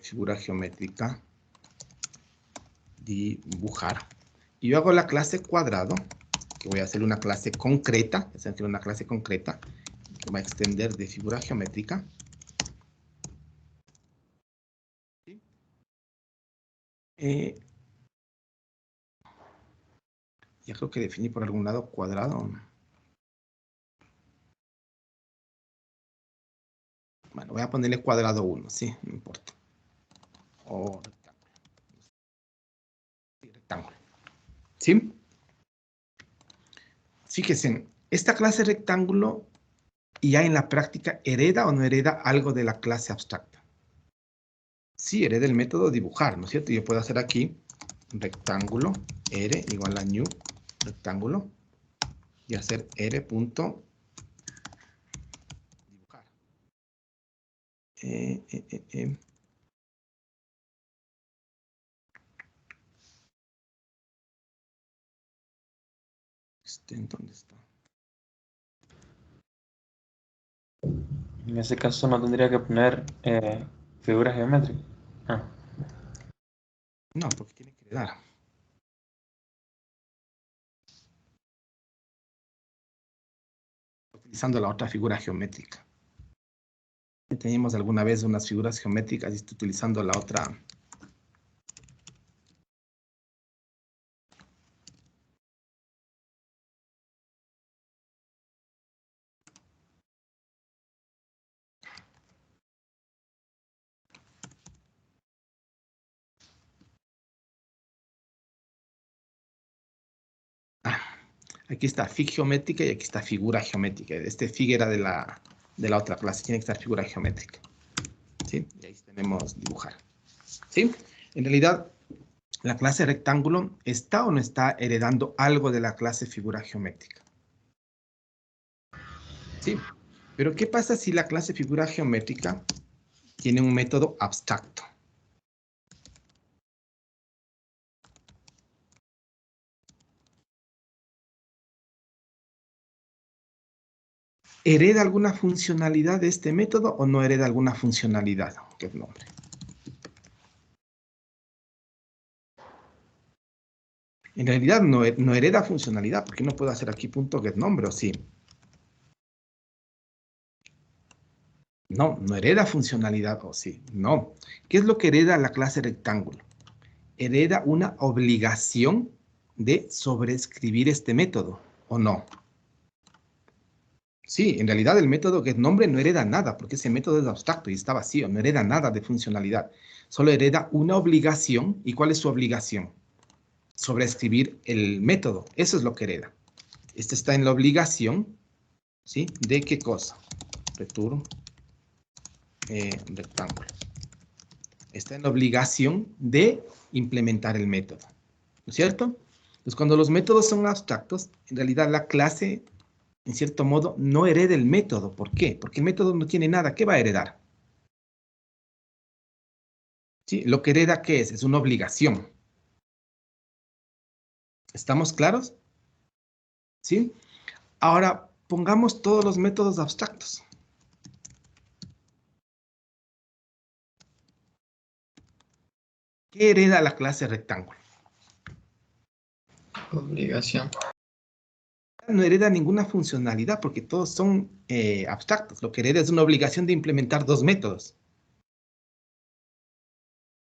figura geométrica dibujar, y yo hago la clase cuadrado, que voy a hacer una clase concreta, es decir, una clase concreta que va a extender de figura geométrica. Ya creo que definí por algún lado cuadrado. Bueno, voy a ponerle cuadrado 1, sí, no importa. O rectángulo. ¿Sí? Fíjense, esta clase rectángulo ya en la práctica hereda o no hereda algo de la clase abstracta. Sí, hereda el método dibujar, ¿no es cierto? Yo puedo hacer aquí rectángulo r igual a new rectángulo y hacer r punto dibujar. ¿Dónde está? En ese caso no tendría que poner figura geométrica. Ah, No, porque tiene que heredar. Utilizando la otra figura geométrica. Teníamos alguna vez unas figuras geométricas y estoy utilizando la otra. Aquí está fig geométrica y aquí está figura geométrica. Este fig era de la otra clase. Tiene que estar figura geométrica. ¿Sí? Y ahí tenemos dibujar. ¿Sí? En realidad, la clase rectángulo está o no está heredando algo de la clase figura geométrica. ¿Sí? Pero ¿qué pasa si la clase figura geométrica tiene un método abstracto? ¿Hereda alguna funcionalidad de este método o no hereda alguna funcionalidad? ¿Qué nombre? En realidad no hereda funcionalidad, porque no puedo hacer aquí punto getNombre, ¿o sí? No hereda funcionalidad, ¿o sí? No. ¿Qué es lo que hereda la clase rectángulo? Hereda una obligación de sobreescribir este método, ¿o no? Sí, en realidad el método getNombre no hereda nada, porque ese método es abstracto y está vacío, no hereda nada de funcionalidad. Solo hereda una obligación. ¿Y cuál es su obligación? Sobreescribir el método. Eso es lo que hereda. Este está en la obligación, ¿sí? ¿De qué cosa? Return rectángulo. Está en la obligación de implementar el método. ¿No es cierto? Entonces, cuando los métodos son abstractos, en realidad la clase, en cierto modo, no hereda el método. ¿Por qué? Porque el método no tiene nada. ¿Qué va a heredar? ¿Sí? Lo que hereda, ¿qué es? Es una obligación. ¿Estamos claros? ¿Sí? Ahora, pongamos todos los métodos abstractos. ¿Qué hereda la clase rectángulo? Obligación. No hereda ninguna funcionalidad porque todos son abstractos. Lo que hereda es una obligación de implementar dos métodos.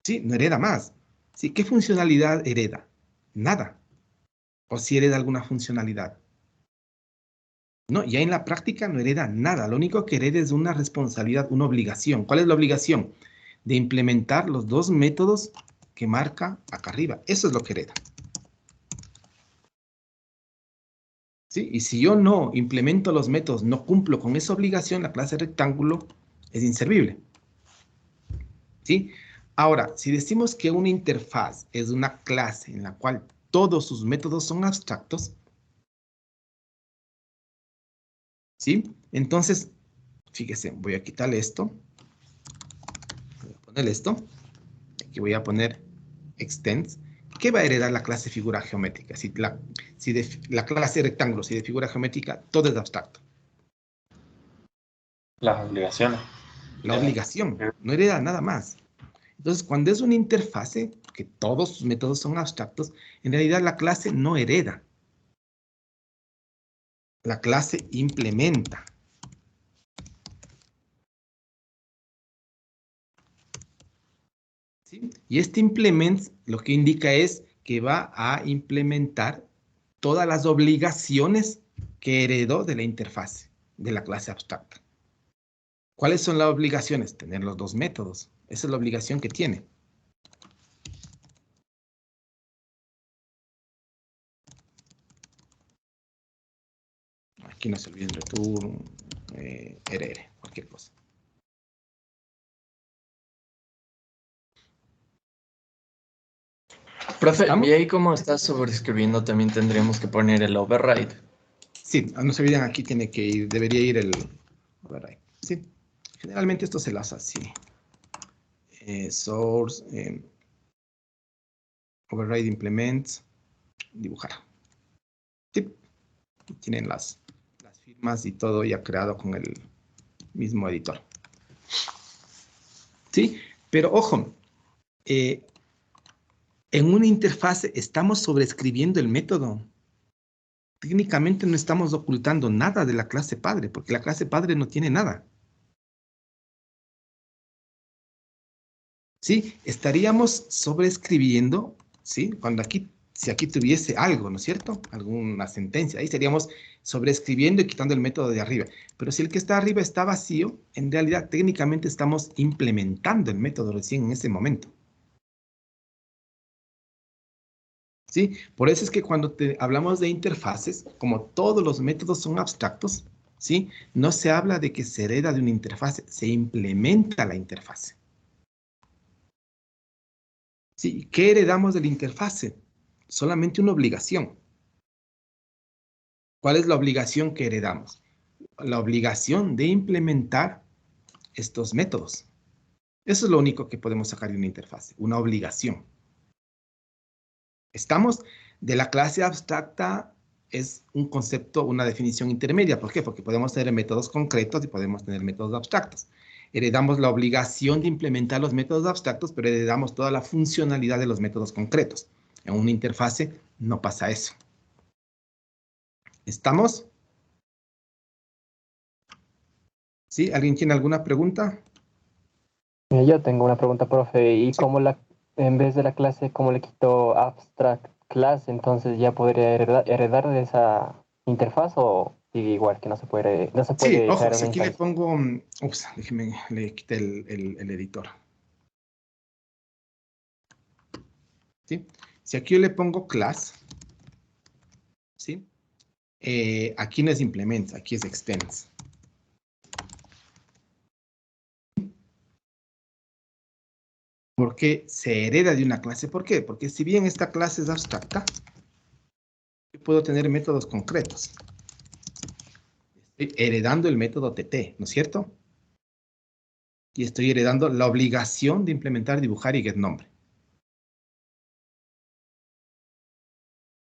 Sí, no hereda más. Sí, ¿qué funcionalidad hereda? Nada. ¿O si hereda alguna funcionalidad? No, ya en la práctica no hereda nada. Lo único que hereda es una responsabilidad, una obligación. ¿Cuál es la obligación? De implementar los dos métodos que marca acá arriba. Eso es lo que hereda. ¿Sí? Y si yo no implemento los métodos, no cumplo con esa obligación, la clase rectángulo es inservible. ¿Sí? Ahora, si decimos que una interfaz es una clase en la cual todos sus métodos son abstractos, ¿sí? Entonces, fíjese, voy a quitarle esto. Voy a poner esto. Aquí voy a poner extends. ¿Qué va a heredar la clase figura geométrica? Si la clase rectángulo, si de figura geométrica, todo es abstracto. las obligaciones. La obligación, no hereda nada más. Entonces, cuando es una interfase, que todos sus métodos son abstractos, en realidad la clase no hereda. La clase implementa. ¿Sí? Y este implement lo que indica es que va a implementar todas las obligaciones que heredó de la interfase, de la clase abstracta. ¿Cuáles son las obligaciones? Tener los dos métodos. Esa es la obligación que tiene. Aquí no se olviden return, rr, cualquier cosa. Profe, ¿Estamos? y ahí como está sobreescribiendo también tendríamos que poner el override. Sí, no se olviden, aquí tiene que ir, debería ir el override. Sí, generalmente esto se lo hace así. Source, override implements, dibujar. Sí. Tienen las firmas y todo ya creado con el mismo editor. ¿Sí? Pero ojo, en una interfase estamos sobreescribiendo el método. Técnicamente no estamos ocultando nada de la clase padre, porque la clase padre no tiene nada. ¿Sí? Estaríamos sobreescribiendo, ¿sí? Cuando aquí, si aquí tuviese algo, ¿no es cierto? Alguna sentencia, ahí estaríamos sobreescribiendo y quitando el método de arriba. Pero si el que está arriba está vacío, en realidad técnicamente estamos implementando el método recién en ese momento. ¿Sí? Por eso es que cuando hablamos de interfaces, como todos los métodos son abstractos, ¿sí? No se habla de que se hereda de una interfase, se implementa la interfase. ¿Sí? ¿Qué heredamos de la interfase? Solamente una obligación. ¿Cuál es la obligación que heredamos? La obligación de implementar estos métodos. Eso es lo único que podemos sacar de una interfase, una obligación. Estamos de la clase abstracta, es un concepto, una definición intermedia. ¿Por qué? Porque podemos tener métodos concretos y podemos tener métodos abstractos. Heredamos la obligación de implementar los métodos abstractos, pero heredamos toda la funcionalidad de los métodos concretos. En una interfase no pasa eso. ¿Estamos? ¿Sí? ¿Alguien tiene alguna pregunta? Yo tengo una pregunta, profe. ¿Y Sí. cómo en vez de la clase, cómo le quito abstract class? Entonces ya podría heredar de esa interfaz o sigue igual que no se puede Sí, ojo, crear si una aquí le instancia. pongo, ups, déjeme, le quité el editor. ¿Sí? Si aquí yo le pongo class, ¿sí? Aquí no es implements, aquí es extends. Porque se hereda de una clase. ¿Por qué? Porque si bien esta clase es abstracta, yo puedo tener métodos concretos. Estoy heredando el método TT, ¿no es cierto? Y estoy heredando la obligación de implementar, dibujar y getNombre.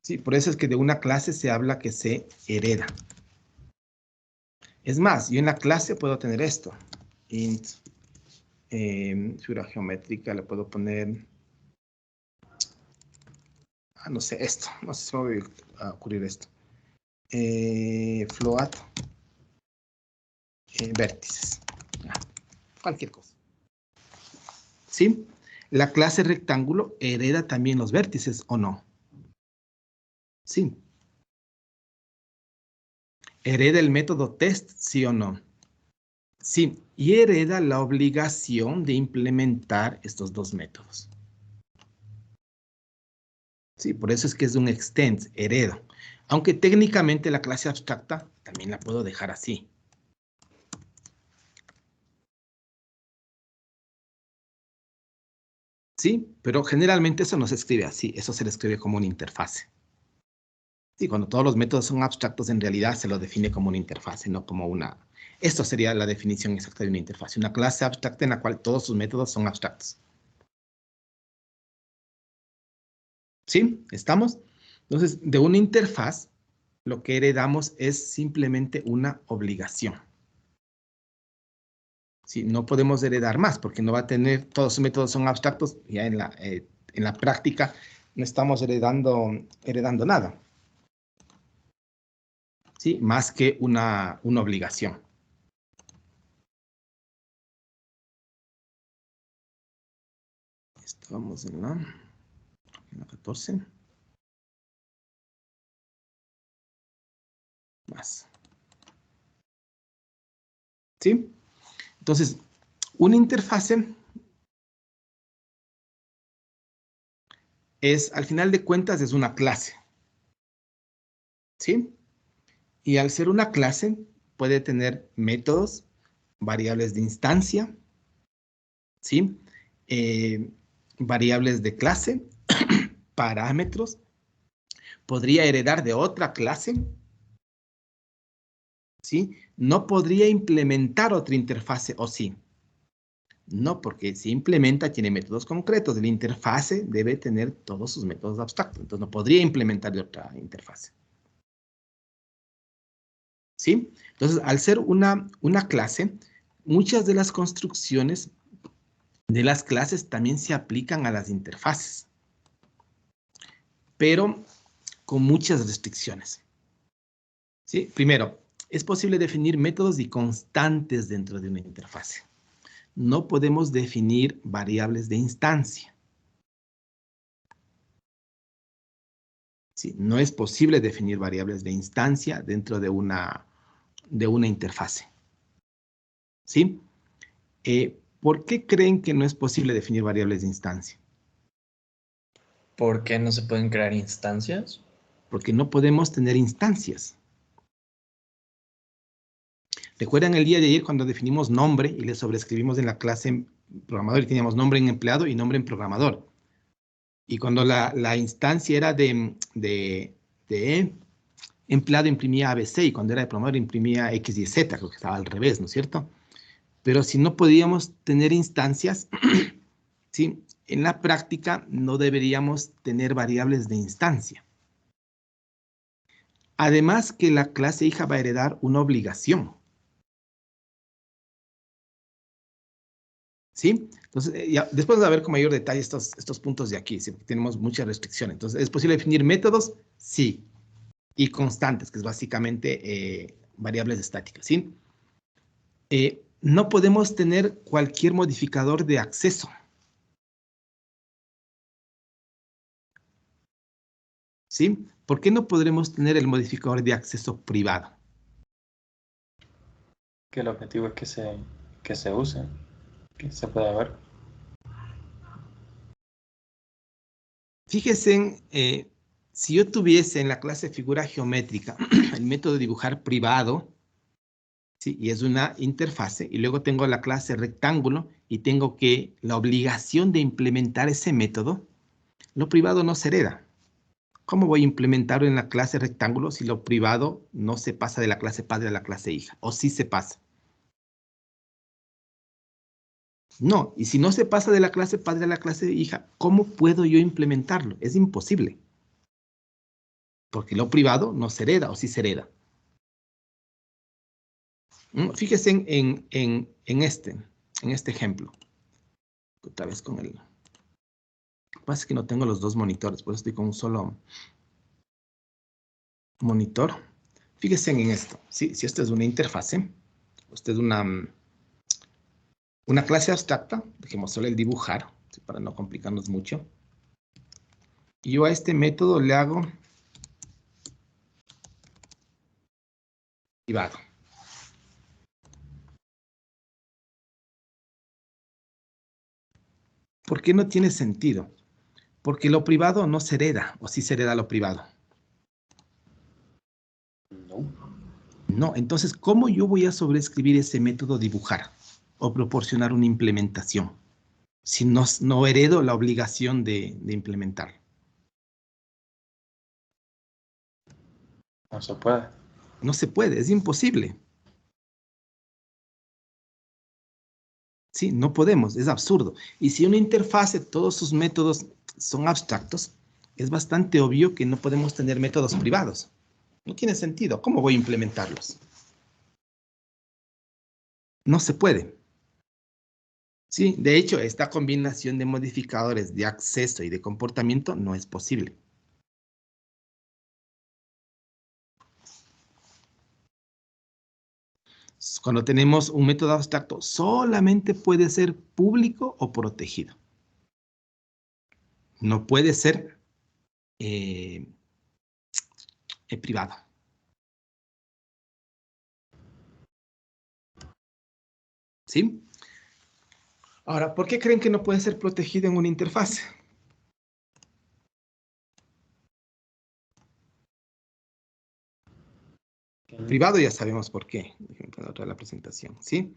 Sí, por eso es que de una clase se habla que se hereda. Es más, yo en la clase puedo tener esto. Int, figura geométrica, le puedo poner, no sé, esto. No sé si me va a ocurrir esto. Float, vértices. Cualquier cosa. ¿Sí? La clase rectángulo hereda también los vértices, ¿o no? Sí. ¿Hereda el método test, sí o no? Sí. Y hereda la obligación de implementar estos dos métodos. Sí, por eso es que es un extends, heredo. Aunque técnicamente la clase abstracta también la puedo dejar así. Sí, pero generalmente eso no se escribe así, eso se le escribe como una interfase. Sí, cuando todos los métodos son abstractos, en realidad se lo define como una interfase, no como una... Esto sería la definición exacta de una interfase, una clase abstracta en la cual todos sus métodos son abstractos. ¿Sí? ¿Estamos? Entonces, de una interfaz, lo que heredamos es simplemente una obligación. Sí, no podemos heredar más porque no va a tener, todos sus métodos son abstractos, ya en la práctica no estamos heredando nada. ¿Sí? Más que una obligación. Estamos en la 14. Más. ¿Sí? Entonces, una interfase es, al final de cuentas, es una clase. ¿Sí? Y al ser una clase, puede tener métodos, variables de instancia, ¿sí? Variables de clase, parámetros. Podría heredar de otra clase, ¿sí? No podría implementar otra interfase, ¿o sí? No, porque si implementa, tiene métodos concretos. La interfase debe tener todos sus métodos abstractos. Entonces, no podría implementar de otra interfase. ¿sí? Entonces, al ser una clase, muchas de las construcciones de las clases también se aplican a las interfaces, pero con muchas restricciones, ¿sí? Primero, es posible definir métodos y constantes dentro de una interfase. No podemos definir variables de instancia. Sí, no es posible definir variables de instancia dentro de una interfase. ¿Sí? ¿Por qué creen que no es posible definir variables de instancia? ¿Por qué no se pueden crear instancias? Porque no podemos tener instancias. ¿Recuerdan el día de ayer cuando definimos nombre y le sobrescribimos en la clase programador y teníamos nombre en empleado y nombre en programador? Y cuando la instancia era de empleado imprimía ABC y cuando era de programador imprimía X y Z, creo que estaba al revés, ¿no es cierto? Pero si no podíamos tener instancias, ¿sí? En la práctica no deberíamos tener variables de instancia. Además que la clase hija va a heredar una obligación. ¿Sí? Entonces, ya, después de ver con mayor detalle estos puntos de aquí, ¿sí? Tenemos muchas restricciones. Entonces, ¿es posible definir métodos? Sí. Y constantes, que es básicamente variables estáticas, ¿sí? No podemos tener cualquier modificador de acceso. ¿Sí? ¿Por qué no podremos tener el modificador de acceso privado? Que el objetivo es que se use, que se pueda ver. Fíjense, si yo tuviese en la clase figura geométrica el método de dibujar privado, ¿sí? Y es una interfase, y luego tengo la clase rectángulo y tengo la obligación de implementar ese método, lo privado no se hereda. ¿Cómo voy a implementarlo en la clase rectángulo si lo privado no se pasa de la clase padre a la clase hija? ¿O sí se pasa? No, y si no se pasa de la clase padre a la clase hija, ¿cómo puedo yo implementarlo? Es imposible. Porque lo privado no se hereda o sí se hereda. Fíjense en este ejemplo. Otra vez con el... Lo que pasa es que no tengo los dos monitores, por eso estoy con un solo monitor. Fíjense en esto. ¿Sí? Si esta es una interfase, esta es una clase abstracta, dejemos solo el dibujar, ¿sí? Para no complicarnos mucho. Y yo a este método le hago privado. ¿Por qué no tiene sentido? Porque lo privado no se hereda, o sí se hereda lo privado. No. No, entonces, ¿cómo yo voy a sobreescribir ese método dibujar o proporcionar una implementación si no heredo la obligación de implementar? No se puede. No se puede, es imposible. Sí, no podemos, es absurdo. Y si una interfase, todos sus métodos son abstractos, es bastante obvio que no podemos tener métodos privados. No tiene sentido. ¿Cómo voy a implementarlos? No se puede. Sí, de hecho, esta combinación de modificadores de acceso y de comportamiento no es posible. Cuando tenemos un método abstracto, solamente puede ser público o protegido. No puede ser privado. ¿Sí? Ahora, ¿por qué creen que no puede ser protegido en una interfaz? Privado ya sabemos por qué. Déjenme poner otra la presentación, ¿sí?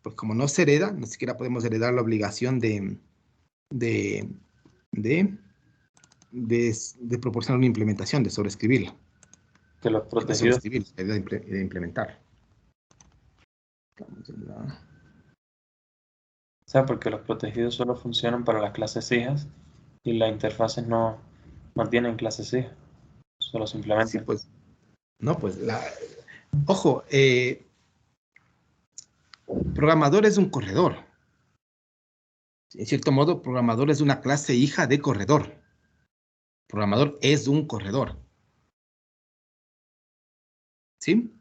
Porque como no se hereda, ni siquiera podemos heredar la obligación de proporcionar una implementación, de sobreescribirlo. Que los De protegidos, sobreescribirlo, de implementar. o sea, porque los protegidos solo funcionan para las clases hijas y las interfaces no tienen clases hijas, solo Sí, simplemente. pues, no, pues Ojo, programador es un corredor. En cierto modo, programador es una clase hija de corredor. Programador es un corredor. ¿Sí?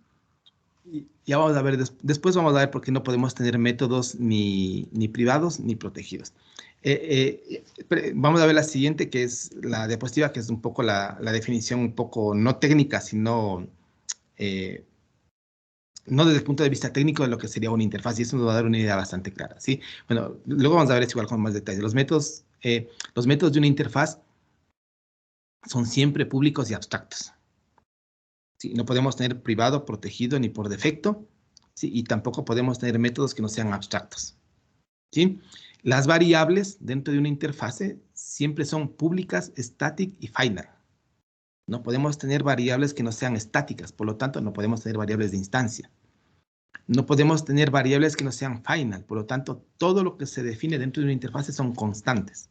Y ya vamos a ver, después vamos a ver por qué no podemos tener métodos ni privados ni protegidos. Vamos a ver la siguiente, que es la diapositiva, que es un poco la definición un poco no técnica, sino no desde el punto de vista técnico de lo que sería una interfaz, y eso nos va a dar una idea bastante clara, ¿sí? Bueno, luego vamos a ver esto igual con más detalles. Los métodos de una interfaz son siempre públicos y abstractos. ¿Sí? No podemos tener privado, protegido, ni por defecto, ¿sí? Y tampoco podemos tener métodos que no sean abstractos, ¿sí? Las variables dentro de una interfase siempre son públicas, static y final. No podemos tener variables que no sean estáticas, por lo tanto, no podemos tener variables de instancia. No podemos tener variables que no sean final, por lo tanto, todo lo que se define dentro de una interfase son constantes.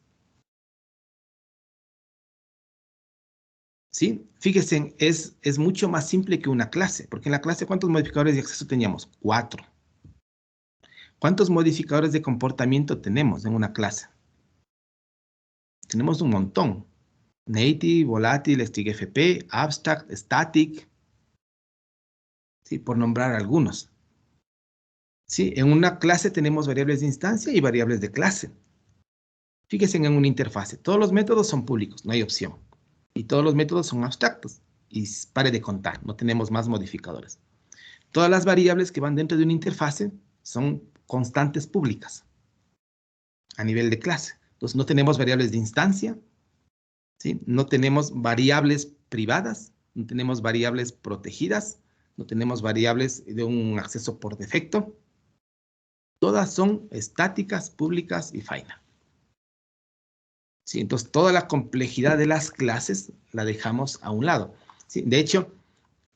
¿Sí? Fíjense, es mucho más simple que una clase, porque en la clase, ¿cuántos modificadores de acceso teníamos? 4. ¿Cuántos modificadores de comportamiento tenemos en una clase? Tenemos un montón. Native, volátil, StigFP, abstract, static. ¿Sí? Por nombrar algunos. ¿Sí? En una clase tenemos variables de instancia y variables de clase. Fíjense en una interfase. Todos los métodos son públicos, no hay opción. Y todos los métodos son abstractos. Y pare de contar, no tenemos más modificadores. Todas las variables que van dentro de una interfase son constantes públicas a nivel de clase. Entonces no tenemos variables de instancia, ¿sí? No tenemos variables privadas, no tenemos variables protegidas, no tenemos variables de un acceso por defecto. Todas son estáticas, públicas y final. ¿Sí? Entonces toda la complejidad de las clases la dejamos a un lado. ¿Sí? De hecho,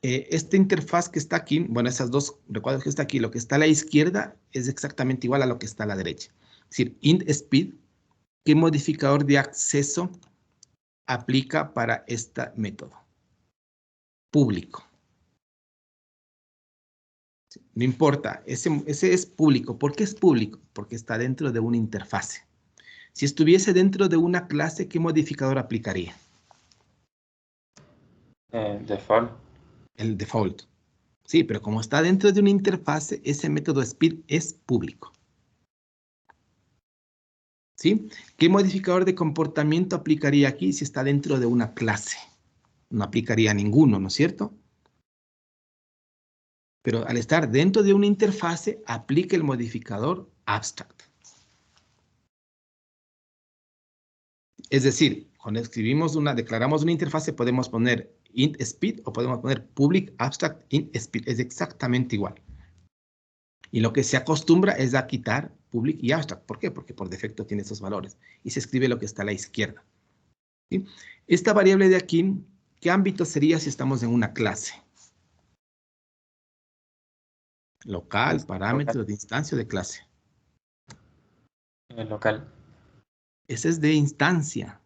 esta interfaz que está aquí, bueno, esas dos recuadros que está aquí, lo que está a la izquierda es exactamente igual a lo que está a la derecha. Es decir, int speed, ¿qué modificador de acceso aplica para este método? Público. No importa, ese es público. ¿Por qué es público? Porque está dentro de una interfase. Si estuviese dentro de una clase, ¿qué modificador aplicaría? Default. El default. Sí, pero como está dentro de una interfase, ese método speed es público. ¿Sí? ¿Qué modificador de comportamiento aplicaría aquí si está dentro de una clase? No aplicaría ninguno, ¿no es cierto? Pero al estar dentro de una interfase, aplica el modificador abstract. Es decir, cuando declaramos una interfase, podemos poner int speed o podemos poner public abstract int speed. Es exactamente igual. Y lo que se acostumbra es a quitar public y abstract. ¿Por qué? Porque por defecto tiene esos valores. Y se escribe lo que está a la izquierda. ¿Sí? Esta variable de aquí, ¿qué ámbito sería si estamos en una clase? Local, parámetro de instancia o de clase. Local. Ese es de instancia.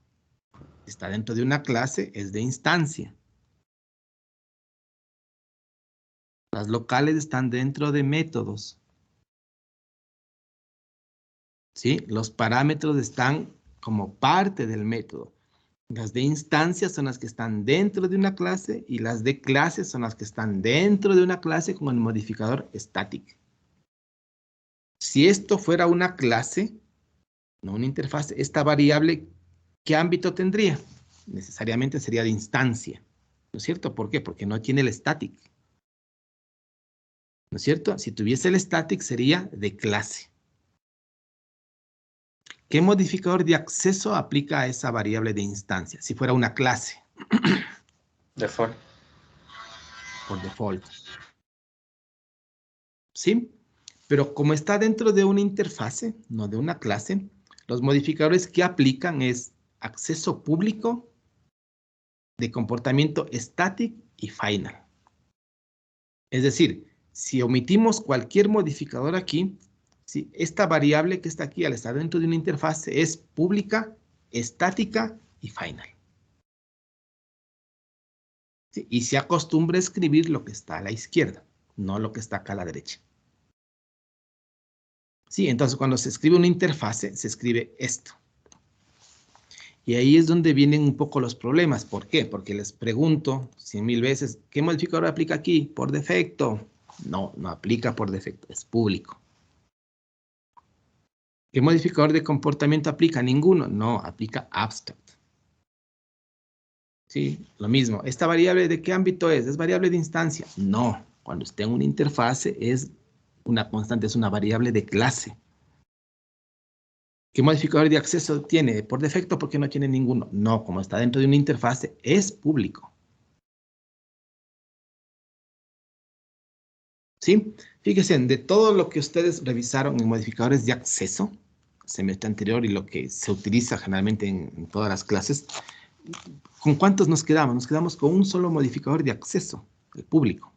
Está dentro de una clase, es de instancia. Las locales están dentro de métodos. ¿Sí? Los parámetros están como parte del método. Las de instancia son las que están dentro de una clase y las de clase son las que están dentro de una clase con el modificador static. Si esto fuera una clase, no una interfaz, esta variable, ¿qué ámbito tendría? Necesariamente sería de instancia. ¿No es cierto? ¿Por qué? Porque no tiene el static. ¿No es cierto? Si tuviese el static sería de clase. ¿Qué modificador de acceso aplica a esa variable de instancia? Si fuera una clase. Default. Por default. ¿Sí? Pero como está dentro de una interfase, no de una clase, los modificadores que aplican es acceso público, de comportamiento static y final. Es decir, si omitimos cualquier modificador aquí, ¿sí? Esta variable que está aquí al estar dentro de una interfase es pública, estática y final. ¿Sí? Y se acostumbra a escribir lo que está a la izquierda. no lo que está acá a la derecha. Sí, entonces cuando se escribe una interfase, se escribe esto. Y ahí es donde vienen un poco los problemas. ¿Por qué? Porque les pregunto 100.000 veces, ¿qué modificador aplica aquí? Por defecto. No, no aplica por defecto, es público. ¿Qué modificador de comportamiento aplica? Ninguno. No, aplica abstract. Sí, lo mismo. ¿Esta variable de qué ámbito es? ¿Es variable de instancia? No. Cuando esté en una interfase es una constante, es una variable de clase. ¿Qué modificador de acceso tiene? Por defecto, porque no tiene ninguno. No, como está dentro de una interfase, es público. ¿Sí? Fíjense, de todo lo que ustedes revisaron en modificadores de acceso, semestre anterior y lo que se utiliza generalmente en todas las clases, ¿con cuántos nos quedamos? Nos quedamos con un solo modificador de acceso, el público.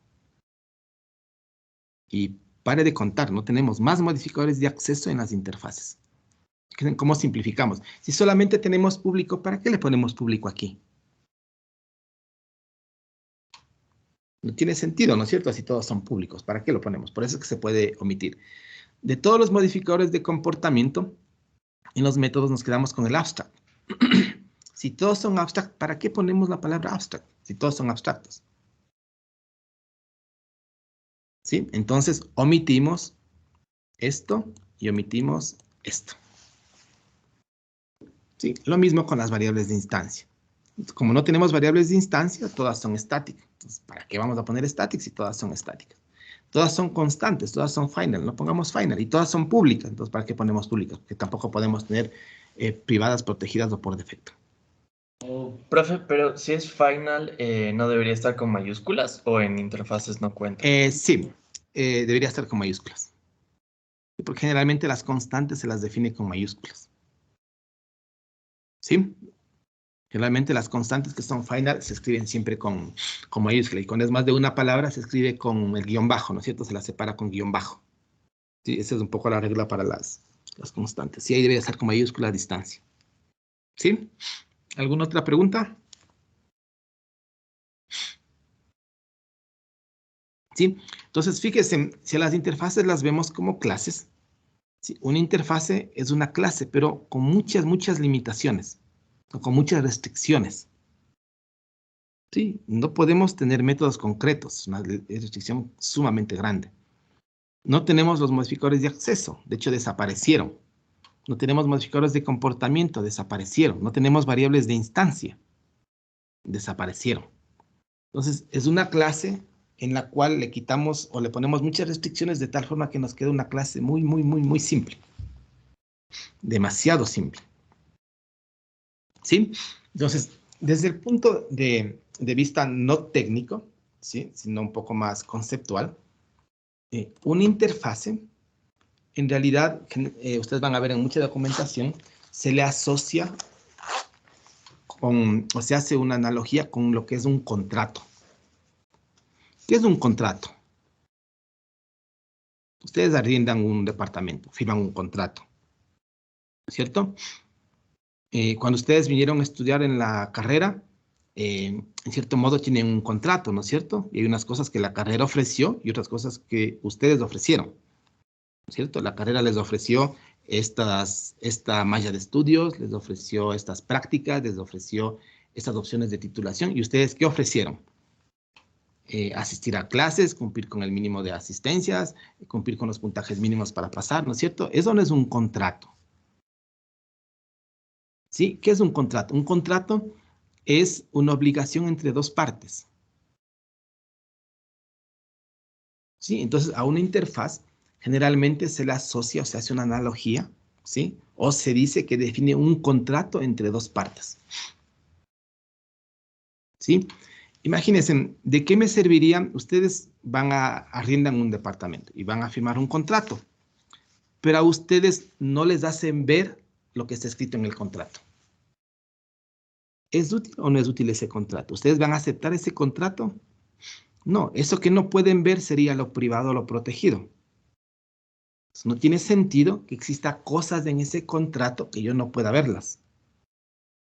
Y pare de contar, no tenemos más modificadores de acceso en las interfaces. ¿Cómo simplificamos? Si solamente tenemos público, ¿para qué le ponemos público aquí? No tiene sentido, ¿no es cierto? Si todos son públicos, ¿para qué lo ponemos? Por eso es que se puede omitir. De todos los modificadores de comportamiento, en los métodos nos quedamos con el abstract. Si todos son abstract, ¿para qué ponemos la palabra abstract? Si todos son abstractos. ¿Sí? Entonces, omitimos esto y omitimos esto. ¿Sí? Lo mismo con las variables de instancia. Como no tenemos variables de instancia, todas son estáticas. Entonces, ¿para qué vamos a poner static si todas son estáticas? Todas son constantes, todas son final, no pongamos final. Y todas son públicas, entonces ¿para qué ponemos públicas? Porque tampoco podemos tener privadas, protegidas o por defecto. Profe, pero si es final, ¿no debería estar con mayúsculas o en interfaces no cuenta? Sí, debería estar con mayúsculas. Porque generalmente las constantes se las define con mayúsculas. ¿Sí? Generalmente las constantes que son final se escriben siempre con mayúscula. Y cuando es más de una palabra se escribe con el guión bajo, ¿no es cierto? Se las separa con guión bajo. Sí, esa es un poco la regla para las constantes. Sí, ahí debería estar con mayúscula a distancia. ¿Sí? ¿Alguna otra pregunta? ¿Sí? Entonces, fíjense, si a las interfaces las vemos como clases, ¿sí? Una interfase es una clase, pero con muchas, muchas limitaciones, o con muchas restricciones. ¿Sí? No podemos tener métodos concretos, una restricción sumamente grande. No tenemos los modificadores de acceso, de hecho desaparecieron. No tenemos modificadores de comportamiento, desaparecieron. No tenemos variables de instancia, desaparecieron. Entonces, es una clase en la cual le quitamos o le ponemos muchas restricciones de tal forma que nos queda una clase muy, muy, muy, muy simple. Demasiado simple. ¿Sí? Entonces, desde el punto de vista no técnico, ¿sí? Sino un poco más conceptual, una interfase, en realidad, ustedes van a ver en mucha documentación, se le asocia o se hace una analogía con lo que es un contrato. ¿Qué es un contrato? Ustedes arriendan un departamento, firman un contrato, ¿cierto? Cuando ustedes vinieron a estudiar en la carrera, en cierto modo tienen un contrato, ¿no es cierto? Y hay unas cosas que la carrera ofreció y otras cosas que ustedes ofrecieron, ¿no es cierto? La carrera les ofreció esta malla de estudios, les ofreció estas prácticas, les ofreció estas opciones de titulación. ¿Y ustedes qué ofrecieron? Asistir a clases, cumplir con el mínimo de asistencias, cumplir con los puntajes mínimos para pasar, ¿no es cierto? Eso no es un contrato. ¿Sí? ¿Qué es un contrato? Un contrato es una obligación entre dos partes. ¿Sí? Entonces, a una interfaz generalmente se le asocia o se hace una analogía, ¿sí? O se dice que define un contrato entre dos partes. ¿Sí? Imagínense, ¿de qué me serviría? Ustedes arriendan un departamento y van a firmar un contrato, pero a ustedes no les hacen ver lo que está escrito en el contrato. ¿Es útil o no es útil ese contrato? ¿Ustedes van a aceptar ese contrato? No, eso que no pueden ver sería lo privado o lo protegido. No tiene sentido que exista cosas en ese contrato que yo no pueda verlas.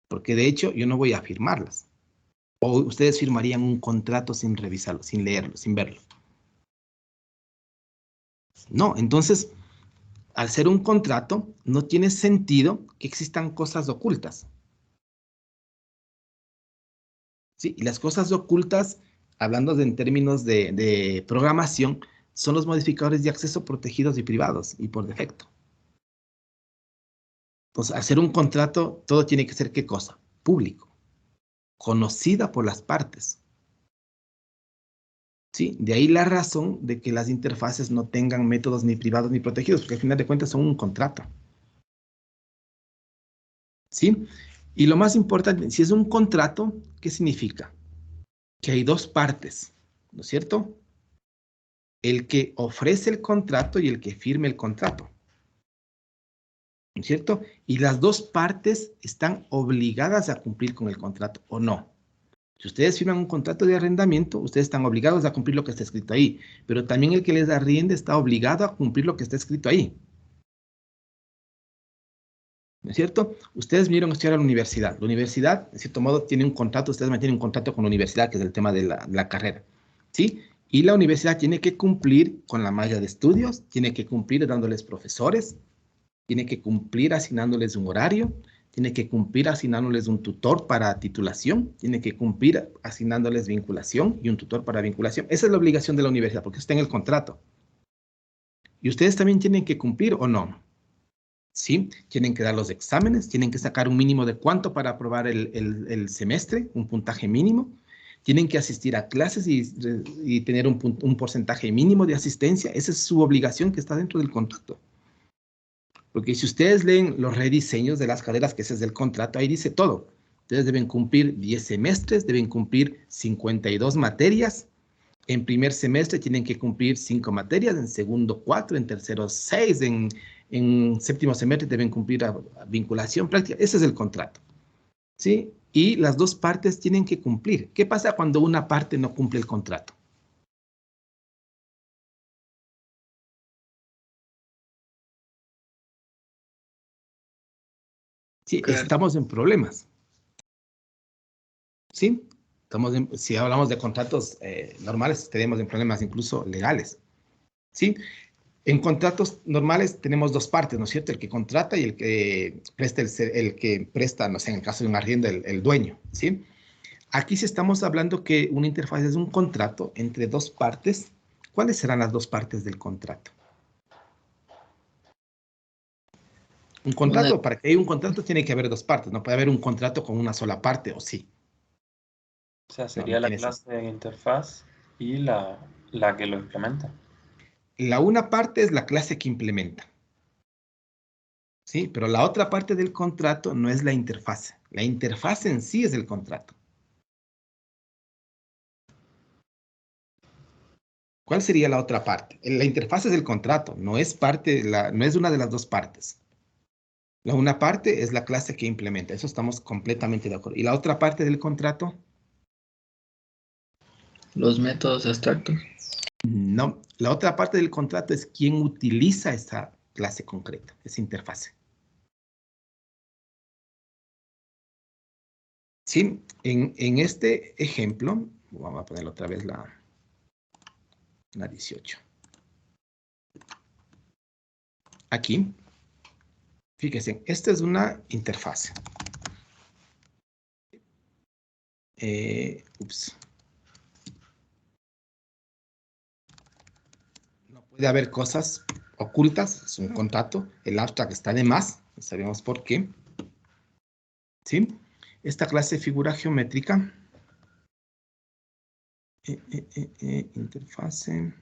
Porque de hecho yo no voy a firmarlas. O ustedes firmarían un contrato sin revisarlo, sin leerlo, sin verlo. No, entonces, al ser un contrato, no tiene sentido que existan cosas ocultas. ¿Sí? Y las cosas ocultas, hablando en términos de programación, son los modificadores de acceso protegidos y privados, y por defecto. Entonces, hacer un contrato, todo tiene que ser, ¿qué cosa? Público, conocida por las partes. ¿Sí? De ahí la razón de que las interfaces no tengan métodos ni privados ni protegidos, porque al final de cuentas son un contrato. ¿Sí? Y lo más importante, si es un contrato, ¿qué significa? Que hay dos partes, ¿no es cierto? El que ofrece el contrato y el que firme el contrato. ¿No es cierto? Y las dos partes están obligadas a cumplir con el contrato, ¿o no? Si ustedes firman un contrato de arrendamiento, ustedes están obligados a cumplir lo que está escrito ahí, pero también el que les arriende está obligado a cumplir lo que está escrito ahí. ¿No es cierto? Ustedes vinieron a estudiar a la universidad. La universidad, de cierto modo, tiene un contrato, ustedes mantienen un contrato con la universidad, que es el tema de la carrera. ¿Sí? Y la universidad tiene que cumplir con la malla de estudios, tiene que cumplir dándoles profesores, tiene que cumplir asignándoles un horario, tiene que cumplir asignándoles un tutor para titulación, tiene que cumplir asignándoles vinculación y un tutor para vinculación. Esa es la obligación de la universidad, porque está en el contrato. ¿Y ustedes también tienen que cumplir o no? ¿Sí? Tienen que dar los exámenes, tienen que sacar un mínimo de cuánto para aprobar el semestre, un puntaje mínimo. Tienen que asistir a clases y tener un porcentaje mínimo de asistencia. Esa es su obligación que está dentro del contrato. Porque si ustedes leen los rediseños de las carreras, que ese es el contrato, ahí dice todo. Ustedes deben cumplir 10 semestres, deben cumplir 52 materias. En primer semestre tienen que cumplir 5 materias, en segundo 4, en tercero 6, en séptimo semestre deben cumplir a vinculación práctica. Ese es el contrato. ¿Sí? Y las dos partes tienen que cumplir. ¿Qué pasa cuando una parte no cumple el contrato? Sí, Claro. estamos en problemas. ¿Sí? Si hablamos de contratos normales, tenemos en problemas incluso legales. ¿Sí? En contratos normales tenemos dos partes, ¿no es cierto? El que contrata y el que presta, no sé, en el caso de un arriendo, el dueño, ¿sí? Aquí sí estamos hablando que una interfaz es un contrato entre dos partes. ¿Cuáles serán las dos partes del contrato? Un contrato, para que haya un contrato tiene que haber dos partes, no puede haber un contrato con una sola parte, ¿o sí? O sea, No, sería no la tiene sentido. clase de interfaz y la que lo implementa. La una parte es la clase que implementa. Sí, pero la otra parte del contrato no es la interfaz. La interfaz en sí es el contrato. ¿Cuál sería la otra parte? La interfaz es el contrato, no es no es una de las dos partes. La una parte es la clase que implementa, eso estamos completamente de acuerdo. ¿Y la otra parte del contrato? Los métodos abstractos. No, la otra parte del contrato es quién utiliza esa clase concreta, esa interfaz. Sí, en este ejemplo, vamos a poner otra vez la 18. Aquí, fíjense, esta es una interfaz. No puede haber cosas ocultas, es un contrato. El abstract está de más, no sabemos por qué. ¿Sí? Esta clase de figura geométrica, interfase.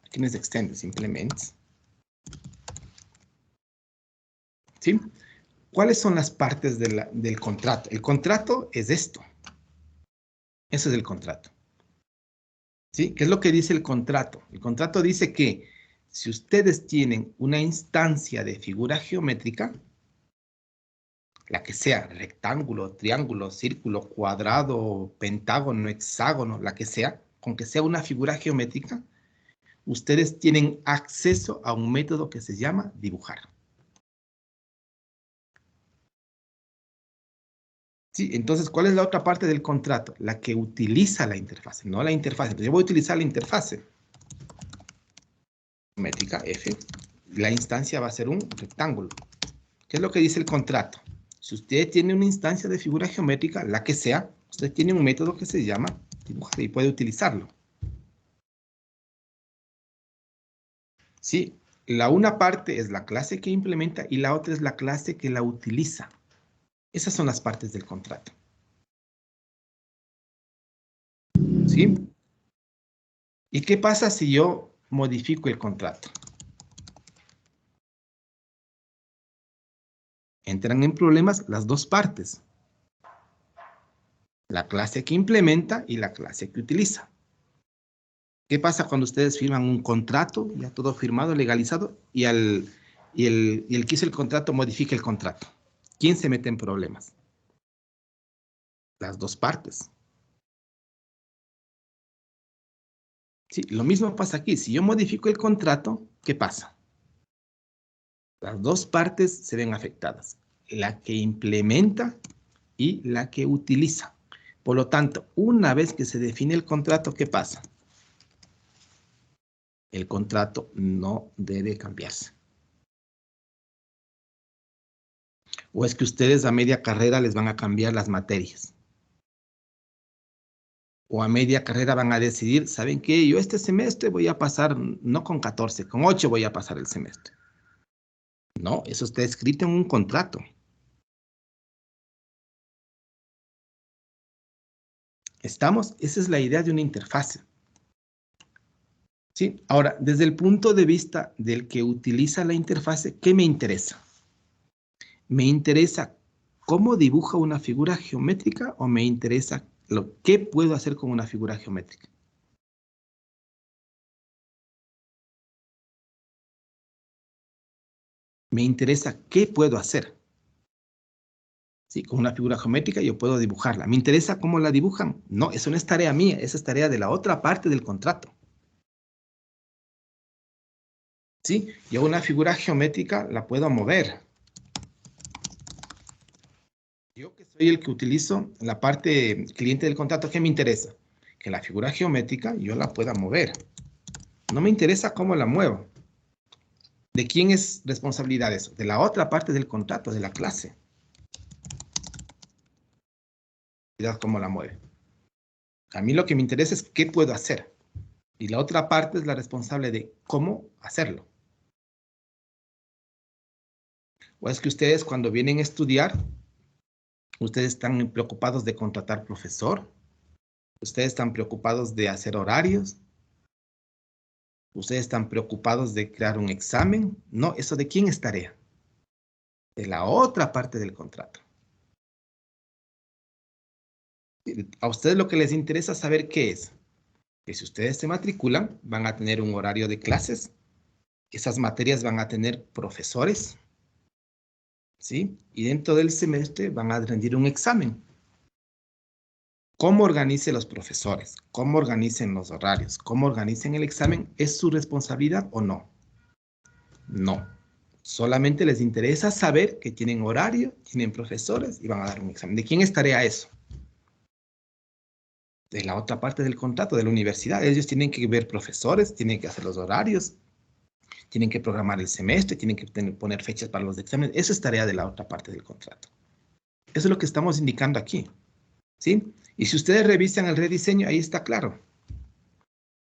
Aquí no es extend, es implements. ¿Sí? ¿Cuáles son las partes del contrato? El contrato es esto. Eso es el contrato. ¿Sí? ¿Qué es lo que dice el contrato? El contrato dice que si ustedes tienen una instancia de figura geométrica, la que sea, rectángulo, triángulo, círculo, cuadrado, pentágono, hexágono, la que sea, con que sea una figura geométrica, ustedes tienen acceso a un método que se llama dibujar. Sí, entonces, ¿cuál es la otra parte del contrato? La que utiliza la interfase, no la interfase. Entonces, yo voy a utilizar la interfase. Métrica F. La instancia va a ser un rectángulo. ¿Qué es lo que dice el contrato? Si usted tiene una instancia de figura geométrica, la que sea, usted tiene un método que se llama dibujar y puede utilizarlo. Sí, la una parte es la clase que implementa y la otra es la clase que la utiliza. Esas son las partes del contrato. ¿Sí? ¿Y qué pasa si yo modifico el contrato? Entran en problemas las dos partes. La clase que implementa y la clase que utiliza. ¿Qué pasa cuando ustedes firman un contrato, ya todo firmado, legalizado, y el que hizo el contrato modifica el contrato? ¿Quién se mete en problemas? Las dos partes. Sí, lo mismo pasa aquí. Si yo modifico el contrato, ¿qué pasa? Las dos partes se ven afectadas. La que implementa y la que utiliza. Por lo tanto, una vez que se define el contrato, ¿qué pasa? El contrato no debe cambiarse. ¿O es que ustedes a media carrera les van a cambiar las materias? O a media carrera van a decidir, ¿saben qué? Yo este semestre voy a pasar, no con 14, con 8 voy a pasar el semestre. No, eso está escrito en un contrato. ¿Estamos? Esa es la idea de una interfase. ¿Sí? Ahora, desde el punto de vista del que utiliza la interfase, ¿qué me interesa? ¿Me interesa cómo dibuja una figura geométrica o me interesa qué puedo hacer con una figura geométrica? Me interesa qué puedo hacer. Sí, con una figura geométrica yo puedo dibujarla. ¿Me interesa cómo la dibujan? No, eso no es tarea mía, esa es tarea de la otra parte del contrato. Sí, yo una figura geométrica la puedo mover. Yo que soy el que utilizo la parte cliente del contrato, ¿qué me interesa? Que la figura geométrica yo la pueda mover. No me interesa cómo la muevo. ¿De quién es responsabilidad eso? De la otra parte del contrato, de la clase. ¿Cómo la mueve? A mí lo que me interesa es qué puedo hacer. Y la otra parte es la responsable de cómo hacerlo. O es que ustedes cuando vienen a estudiar, ustedes están preocupados de contratar profesor, ustedes están preocupados de hacer horarios, ustedes están preocupados de crear un examen. No, ¿eso de quién es tarea? De la otra parte del contrato. A ustedes lo que les interesa saber qué es. Que si ustedes se matriculan, van a tener un horario de clases. Esas materias van a tener profesores, ¿sí? Y dentro del semestre van a rendir un examen. Cómo organicen los profesores, cómo organicen los horarios, cómo organicen el examen, ¿es su responsabilidad o no? No. Solamente les interesa saber que tienen horario, tienen profesores y van a dar un examen. ¿De quién es tarea eso? De la otra parte del contrato, de la universidad. Ellos tienen que ver profesores, tienen que hacer los horarios, tienen que programar el semestre, tienen que poner fechas para los exámenes. Eso es tarea de la otra parte del contrato. Eso es lo que estamos indicando aquí. ¿Sí? Y si ustedes revisan el rediseño, ahí está claro.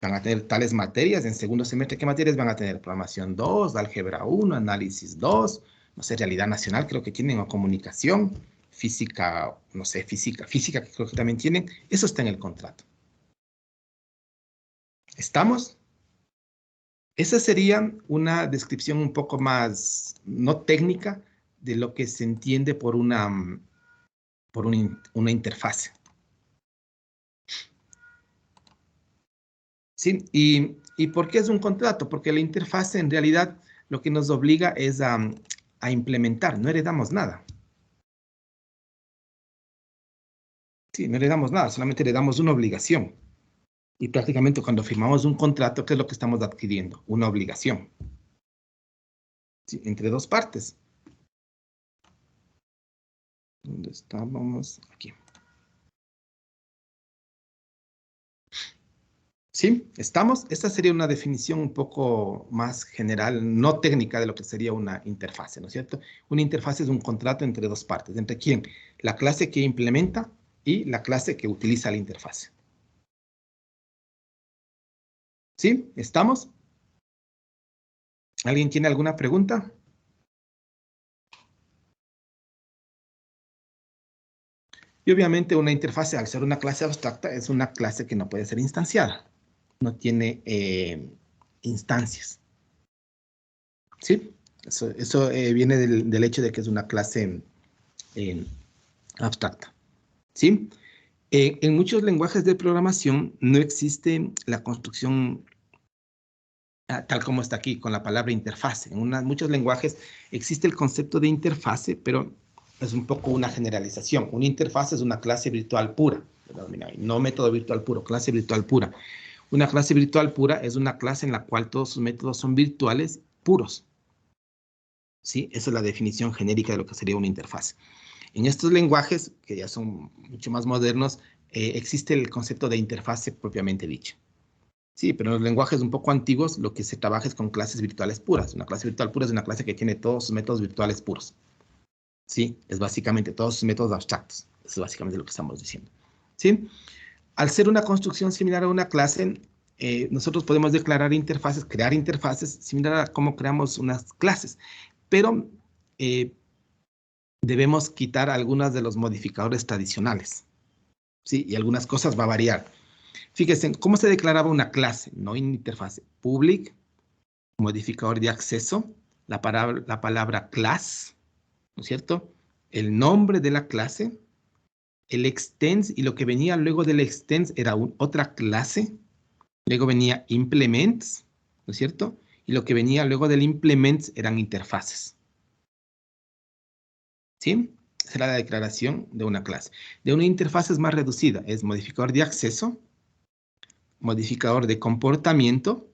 Van a tener tales materias en segundo semestre. ¿Qué materias van a tener? Programación 2, álgebra 1, análisis 2, no sé, realidad nacional creo que tienen, o comunicación, física, no sé, física que creo que también tienen. Eso está en el contrato. ¿Estamos? Esa sería una descripción un poco más, no técnica, de lo que se entiende por una interfase. ¿Sí? ¿Y por qué es un contrato? Porque la interfase en realidad lo que nos obliga es a implementar, no heredamos nada. Sí, no heredamos nada, solamente heredamos una obligación. Y prácticamente cuando firmamos un contrato, ¿qué es lo que estamos adquiriendo? Una obligación. ¿Sí? Entre dos partes. ¿Dónde estábamos? Aquí. ¿Sí? ¿Estamos? Esta sería una definición un poco más general, no técnica de lo que sería una interfase, ¿no es cierto? Una interfase es un contrato entre dos partes. ¿Entre quién? La clase que implementa y la clase que utiliza la interfase. ¿Sí? ¿Estamos? ¿Alguien tiene alguna pregunta? Y obviamente una interfase, al ser una clase abstracta, es una clase que no puede ser instanciada. No tiene instancias. ¿Sí? Eso viene del hecho de que es una clase abstracta. ¿Sí? En muchos lenguajes de programación no existe la construcción tal como está aquí con la palabra interfase. En muchos lenguajes existe el concepto de interfase, pero es un poco una generalización. Una interfase es una clase virtual pura. No método virtual puro, clase virtual pura. Una clase virtual pura es una clase en la cual todos sus métodos son virtuales puros. ¿Sí? Esa es la definición genérica de lo que sería una interfase. En estos lenguajes, que ya son mucho más modernos, existe el concepto de interfase propiamente dicho. Sí, pero en los lenguajes un poco antiguos lo que se trabaja es con clases virtuales puras. Una clase virtual pura es una clase que tiene todos sus métodos virtuales puros. Sí, es básicamente todos sus métodos abstractos. Eso es básicamente lo que estamos diciendo. ¿Sí? Al ser una construcción similar a una clase, nosotros podemos declarar interfaces, crear interfaces similar a cómo creamos unas clases. Pero debemos quitar algunos de los modificadores tradicionales. ¿Sí? Y algunas cosas va a variar. Fíjense, ¿cómo se declaraba una clase? No en interfase. Public, modificador de acceso, la palabra class, ¿no es cierto? El nombre de la clase, el extends, y lo que venía luego del extends era otra clase. Luego venía implements, ¿no es cierto? Y lo que venía luego del implements eran interfaces. ¿Sí? Esa era la declaración de una clase. De una interfaz es más reducida. Es modificador de acceso, modificador de comportamiento,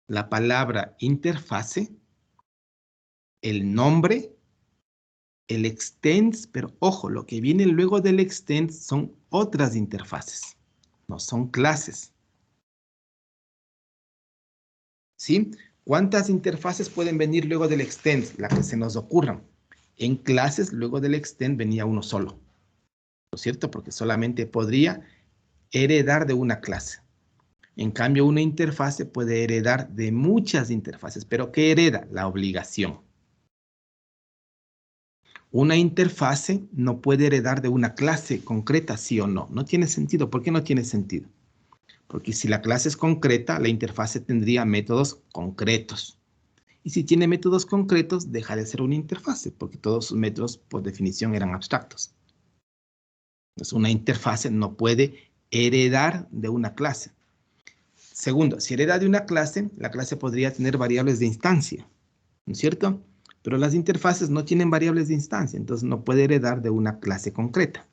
la palabra interfase, el nombre, el extends, pero ojo, lo que viene luego del extends son otras interfaces, no son clases. ¿Sí? ¿Cuántas interfaces pueden venir luego del extends? La que se nos ocurran. En clases, luego del extend venía uno solo. ¿No es cierto? Porque solamente podría heredar de una clase. En cambio, una interfase puede heredar de muchas interfaces. ¿Pero qué hereda? La obligación. Una interfase no puede heredar de una clase concreta, sí o no. No tiene sentido. ¿Por qué no tiene sentido? Porque si la clase es concreta, la interfase tendría métodos concretos. Y si tiene métodos concretos, deja de ser una interfase, porque todos sus métodos, por definición, eran abstractos. Entonces, una interfase no puede heredar de una clase. Segundo, si hereda de una clase, la clase podría tener variables de instancia, ¿no es cierto? Pero las interfaces no tienen variables de instancia, entonces no puede heredar de una clase concreta.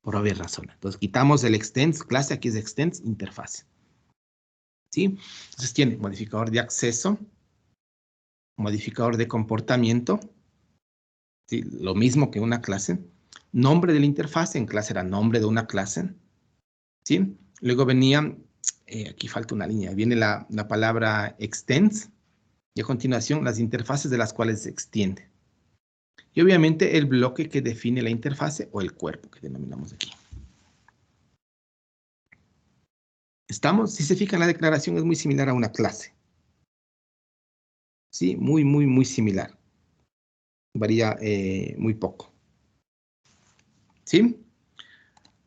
Por obvias razones. Entonces quitamos el extends, clase, aquí es extends, interfase. ¿Sí? Entonces tiene modificador de acceso, modificador de comportamiento, ¿sí? Lo mismo que una clase. Nombre de la interfase, en clase era nombre de una clase. ¿Sí? Luego venía, aquí falta una línea, viene la palabra extends, y a continuación las interfaces de las cuales se extiende. Y obviamente el bloque que define la interfase o el cuerpo que denominamos aquí. ¿Estamos? Si se fijan, la declaración es muy similar a una clase. Sí, muy similar. Varía muy poco. ¿Sí?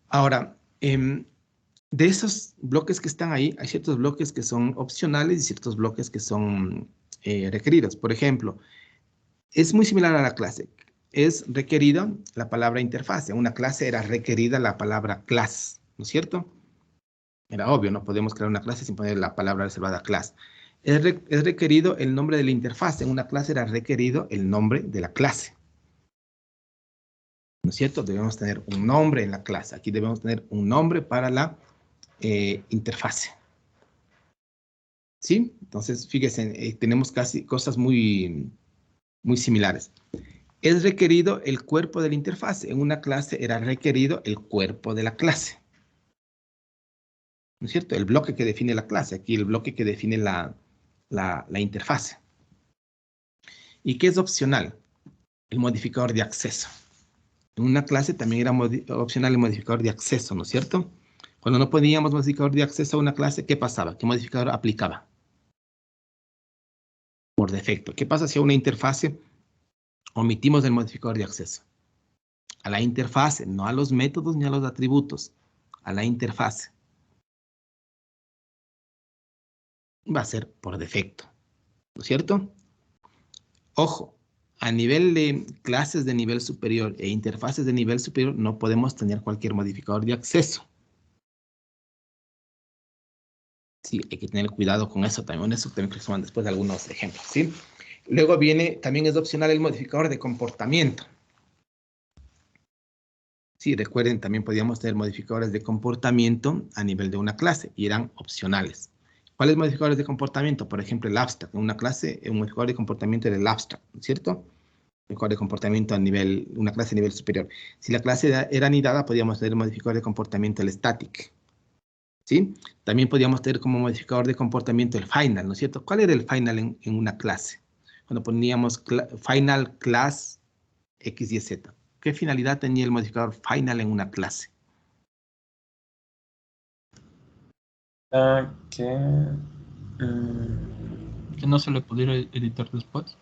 Ahora, de esos bloques que están ahí, hay ciertos bloques que son opcionales y ciertos bloques que son requeridos. Por ejemplo, es muy similar a la clase. Es requerida la palabra interfase. En una clase era requerida la palabra class, ¿no es cierto? Era obvio, no podemos crear una clase sin poner la palabra reservada class. Es requerido el nombre de la interfaz. En una clase era requerido el nombre de la clase. ¿No es cierto? Debemos tener un nombre en la clase. Aquí debemos tener un nombre para la interfase. ¿Sí? Entonces, fíjense, tenemos casi cosas muy similares. Es requerido el cuerpo de la interfase. En una clase era requerido el cuerpo de la clase. ¿No es cierto? El bloque que define la clase. Aquí el bloque que define la interfase. ¿Y qué es opcional? El modificador de acceso. En una clase también era opcional el modificador de acceso, ¿no es cierto? Cuando no poníamos modificador de acceso a una clase, ¿qué pasaba? ¿Qué modificador aplicaba? Por defecto. ¿Qué pasa si a una interfase omitimos el modificador de acceso? A la interfase, no a los métodos ni a los atributos. A la interfase. Va a ser por defecto, ¿no es cierto? Ojo, a nivel de clases de nivel superior e interfaces de nivel superior no podemos tener cualquier modificador de acceso. Sí, hay que tener cuidado con eso también. Eso también creo que son después de algunos ejemplos, ¿sí? Luego viene, también es opcional el modificador de comportamiento. Sí, recuerden, también podíamos tener modificadores de comportamiento a nivel de una clase y eran opcionales. ¿Cuáles modificadores de comportamiento? Por ejemplo, el abstract. En una clase, un modificador de comportamiento era el abstract, ¿no es cierto? Modificador de comportamiento a nivel, una clase a nivel superior. Si la clase era anidada, podíamos tener el modificador de comportamiento el static. ¿Sí? También podíamos tener como modificador de comportamiento el final, ¿no es cierto? ¿Cuál era el final en una clase? Cuando poníamos final class X, Y, Z. ¿Qué finalidad tenía el modificador final en una clase? Que no se le pudiera editar después.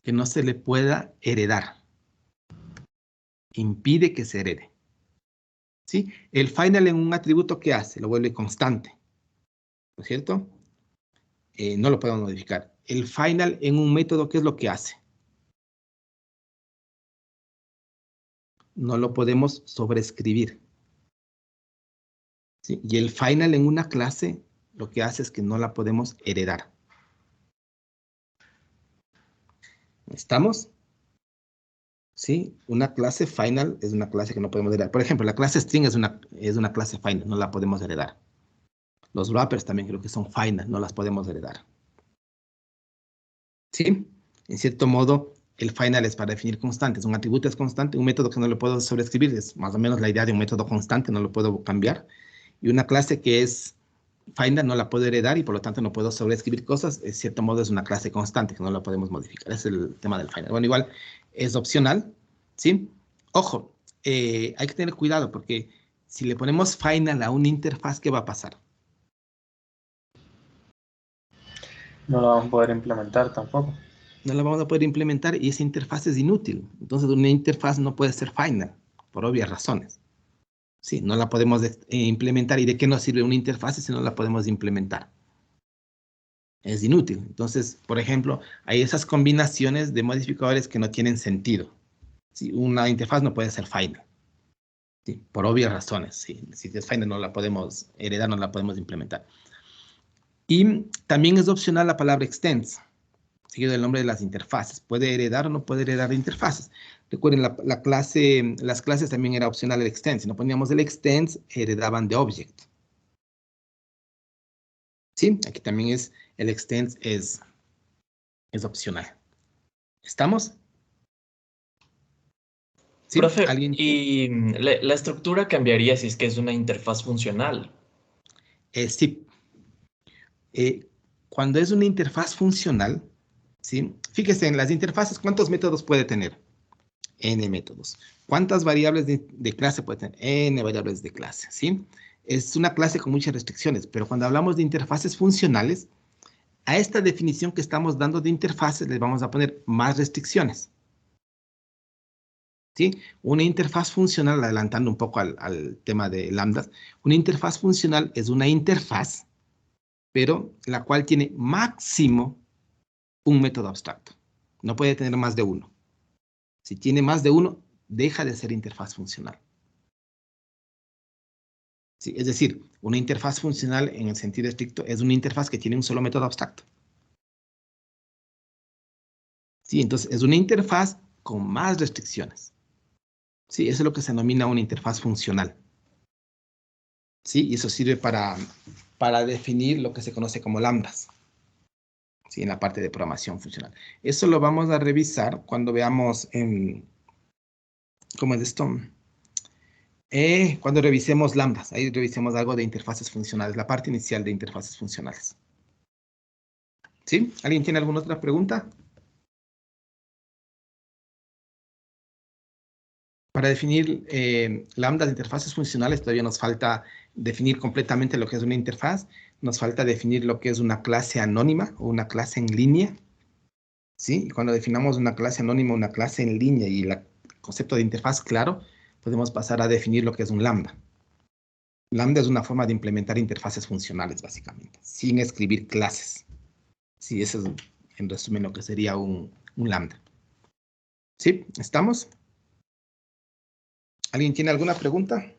Que no se le pueda heredar. Impide que se herede. ¿Sí? El final en un atributo, ¿qué hace? Lo vuelve constante. ¿No es cierto? No lo podemos modificar. El final en un método, ¿qué es lo que hace? No lo podemos sobreescribir. ¿Sí? Y el final en una clase, lo que hace es que no la podemos heredar. ¿Estamos? ¿Sí? Una clase final es una clase que no podemos heredar. Por ejemplo, la clase string es una clase final, no la podemos heredar. Los wrappers también creo que son final, no las podemos heredar. ¿Sí? En cierto modo, el final es para definir constantes. Un atributo es constante, un método que no lo puedo sobreescribir, es más o menos la idea de un método constante, no lo puedo cambiar. Y una clase que es final no la puedo heredar y por lo tanto no puedo sobreescribir cosas, en cierto modo es una clase constante que no la podemos modificar. Ese es el tema del final. Bueno, igual es opcional, ¿sí? Ojo, hay que tener cuidado porque si le ponemos final a una interfaz, ¿qué va a pasar? No lo vamos a poder implementar tampoco. No la vamos a poder implementar y esa interfaz es inútil. Entonces una interfaz no puede ser final, por obvias razones. Sí, no la podemos implementar. ¿Y de qué nos sirve una interfaz si no la podemos implementar? Es inútil. Entonces, por ejemplo, hay esas combinaciones de modificadores que no tienen sentido. ¿Sí? Una interfaz no puede ser final. ¿Sí? Por obvias razones. ¿Sí? Si es final no la podemos heredar, no la podemos implementar. Y también es opcional la palabra extends, seguido del nombre de las interfaces. ¿Puede heredar o no puede heredar de interfaces? Recuerden, las clases también era opcional el extends. Si no poníamos el extends, heredaban de object. ¿Sí? Aquí también es el extends es opcional. ¿Estamos? ¿Sí? Profe, ¿Alguien? y la estructura cambiaría si es que es una interfaz funcional. Sí. Cuando es una interfaz funcional, ¿sí? Fíjese, en las interfaces, ¿cuántos métodos puede tener? N métodos. ¿Cuántas variables de clase puede tener? N variables de clase, ¿sí? Es una clase con muchas restricciones, pero cuando hablamos de interfaces funcionales, a esta definición que estamos dando de interfaces le vamos a poner más restricciones. ¿Sí? Una interfaz funcional, adelantando un poco al tema de lambdas, una interfaz funcional es una interfaz, pero la cual tiene máximo un método abstracto. No puede tener más de uno. Si tiene más de uno, deja de ser interfaz funcional. Sí, es decir, una interfaz funcional en el sentido estricto es una interfaz que tiene un solo método abstracto. Sí, entonces es una interfaz con más restricciones. Sí, eso es lo que se denomina una interfaz funcional. Sí, y eso sirve para definir lo que se conoce como lambdas. ¿sí? En la parte de programación funcional. Eso lo vamos a revisar cuando veamos ¿cómo es esto? Cuando revisemos lambdas, ahí revisemos algo de interfaces funcionales, la parte inicial de interfaces funcionales. ¿Sí? ¿Alguien tiene alguna otra pregunta? Para definir lambdas de interfaces funcionales todavía nos falta definir completamente lo que es una interfaz, nos falta definir lo que es una clase anónima o una clase en línea. ¿Sí? Y cuando definamos una clase anónima, una clase en línea y el concepto de interfaz claro, podemos pasar a definir lo que es un lambda. Lambda es una forma de implementar interfaces funcionales, básicamente, sin escribir clases. Sí, eso es, en resumen, lo que sería un lambda. ¿Sí? ¿Estamos? ¿Alguien tiene alguna pregunta?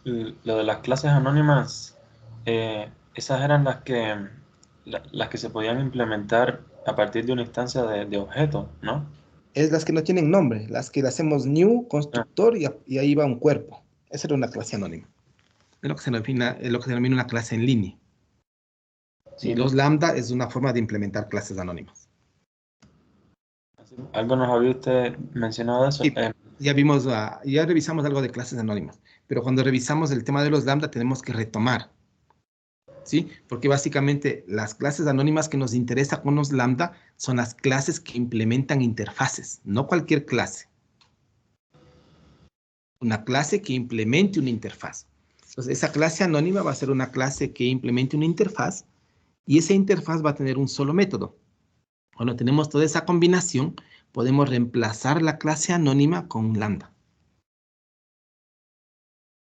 Lo de las clases anónimas, esas eran las que se podían implementar a partir de una instancia de objeto, ¿no? Es las que no tienen nombre, las que le hacemos new, constructor, y ahí va un cuerpo. Esa era una clase anónima. Es lo que se denomina una clase en línea. Sí, los lambda es una forma de implementar clases anónimas. ¿Algo nos había usted mencionado de eso? Sí, ya revisamos algo de clases anónimas, pero cuando revisamos el tema de los lambda tenemos que retomar, ¿sí? Porque básicamente las clases anónimas que nos interesa con los lambda son las clases que implementan interfaces, no cualquier clase. Una clase que implemente una interfaz. Entonces, esa clase anónima va a ser una clase que implemente una interfaz y esa interfaz va a tener un solo método. Cuando tenemos toda esa combinación, podemos reemplazar la clase anónima con un lambda.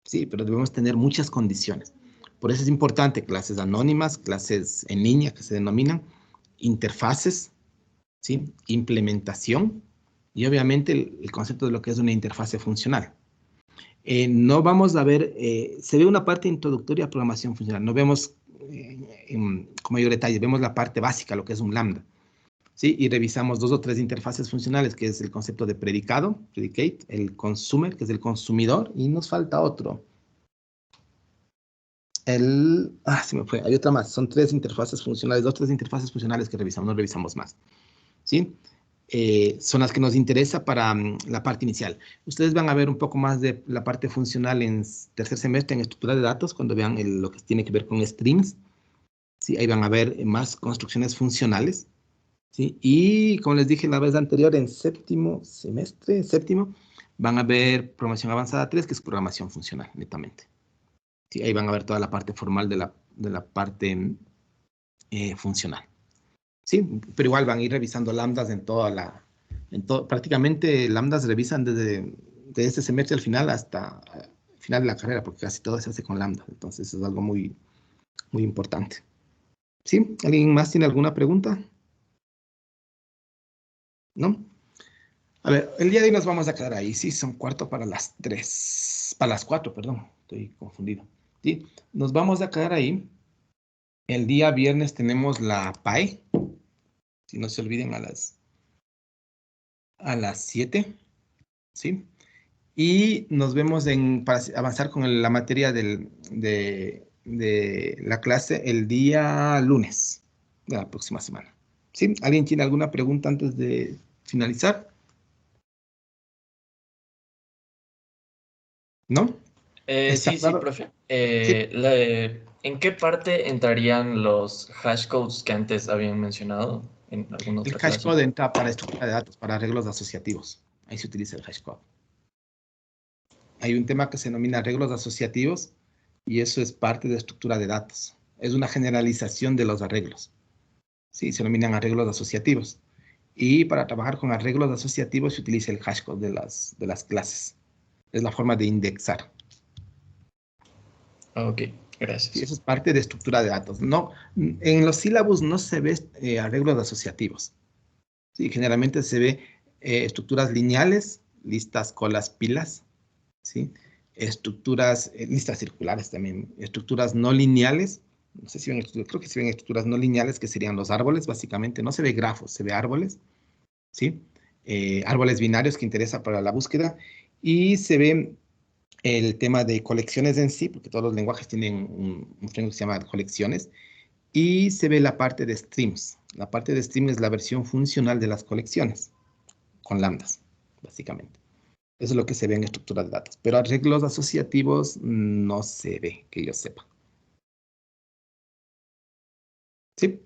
Sí, pero debemos tener muchas condiciones. Por eso es importante clases anónimas, clases en línea que se denominan, interfaces, ¿sí? Implementación y obviamente el concepto de lo que es una interfase funcional. No vamos a ver, se ve una parte introductoria a programación funcional, no vemos con mayor detalle, vemos la parte básica, lo que es un lambda. ¿Sí? Y revisamos 2 o 3 interfaces funcionales, que es el concepto de predicado, predicate, el consumer, que es el consumidor, y nos falta otro. Se me fue, hay otra más, son 3 interfaces funcionales, 2 o 3 interfaces funcionales que revisamos, no revisamos más. ¿Sí? Son las que nos interesa para la parte inicial. Ustedes van a ver un poco más de la parte funcional en tercer semestre en estructura de datos, cuando vean lo que tiene que ver con strings. ¿Sí? Ahí van a ver más construcciones funcionales. ¿Sí? Y como les dije la vez anterior, en séptimo semestre, van a ver programación avanzada 3, que es programación funcional, netamente. ¿Sí? Ahí van a ver toda la parte formal de la parte funcional. Sí, pero igual van a ir revisando lambdas prácticamente lambdas revisan desde este semestre al final hasta el final de la carrera, porque casi todo se hace con lambda. Entonces es algo muy, muy importante. ¿Sí? ¿Alguien más tiene alguna pregunta? ¿No? A ver, el día de hoy nos vamos a quedar ahí. Sí, son 4 para las 3. Para las 4, perdón. Estoy confundido. ¿Sí? Nos vamos a quedar ahí. El día viernes tenemos la PAE. Si no se olviden, a las 7. ¿Sí? Y nos vemos para avanzar con la materia de la clase el día lunes de la próxima semana. ¿Sí? ¿Alguien tiene alguna pregunta antes de finalizar? ¿No? ¿Está Sí, claro? profe. Sí. ¿En qué parte entrarían los hashcodes que antes habían mencionado en alguna El otra clase? hashcode entra para estructura de datos, para arreglos asociativos. Ahí se utiliza el hashcode. Hay un tema que se denomina arreglos asociativos y eso es parte de estructura de datos. Es una generalización de los arreglos. Sí, se denominan arreglos asociativos. Y para trabajar con arreglos asociativos se utiliza el hashcode de las clases. Es la forma de indexar. Ok, Sí, gracias. eso es parte de estructura de datos. No, en los sílabos no se ve arreglos asociativos. Sí, generalmente se ve estructuras lineales, listas, colas, pilas. ¿Sí? Estructuras, listas circulares también, estructuras no lineales, no sé si ven, creo que se ven estructuras no lineales que serían los árboles, básicamente, no se ve grafos, se ve árboles, ¿sí? Árboles binarios que interesa para la búsqueda, y se ve el tema de colecciones en sí, porque todos los lenguajes tienen un framework que se llama colecciones, y se ve la parte de streams. La parte de stream es la versión funcional de las colecciones, con lambdas, básicamente. Eso es lo que se ve en estructura de datos. Pero arreglos asociativos no se ve, que yo sepa. ¿Sí?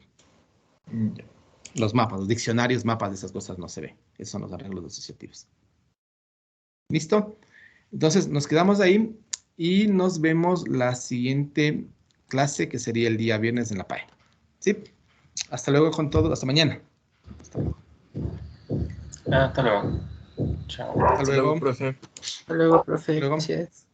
Los mapas, los diccionarios, mapas, esas cosas no se ve. Esos son los arreglos asociativos. ¿Listo? Entonces, nos quedamos ahí y nos vemos la siguiente clase, que sería el día viernes en la PAE. ¿Sí? Hasta luego con todo. Hasta mañana. Hasta luego. Hasta luego. Chao. Hasta luego. profe. Hasta luego, profe. Hasta luego. Gracias.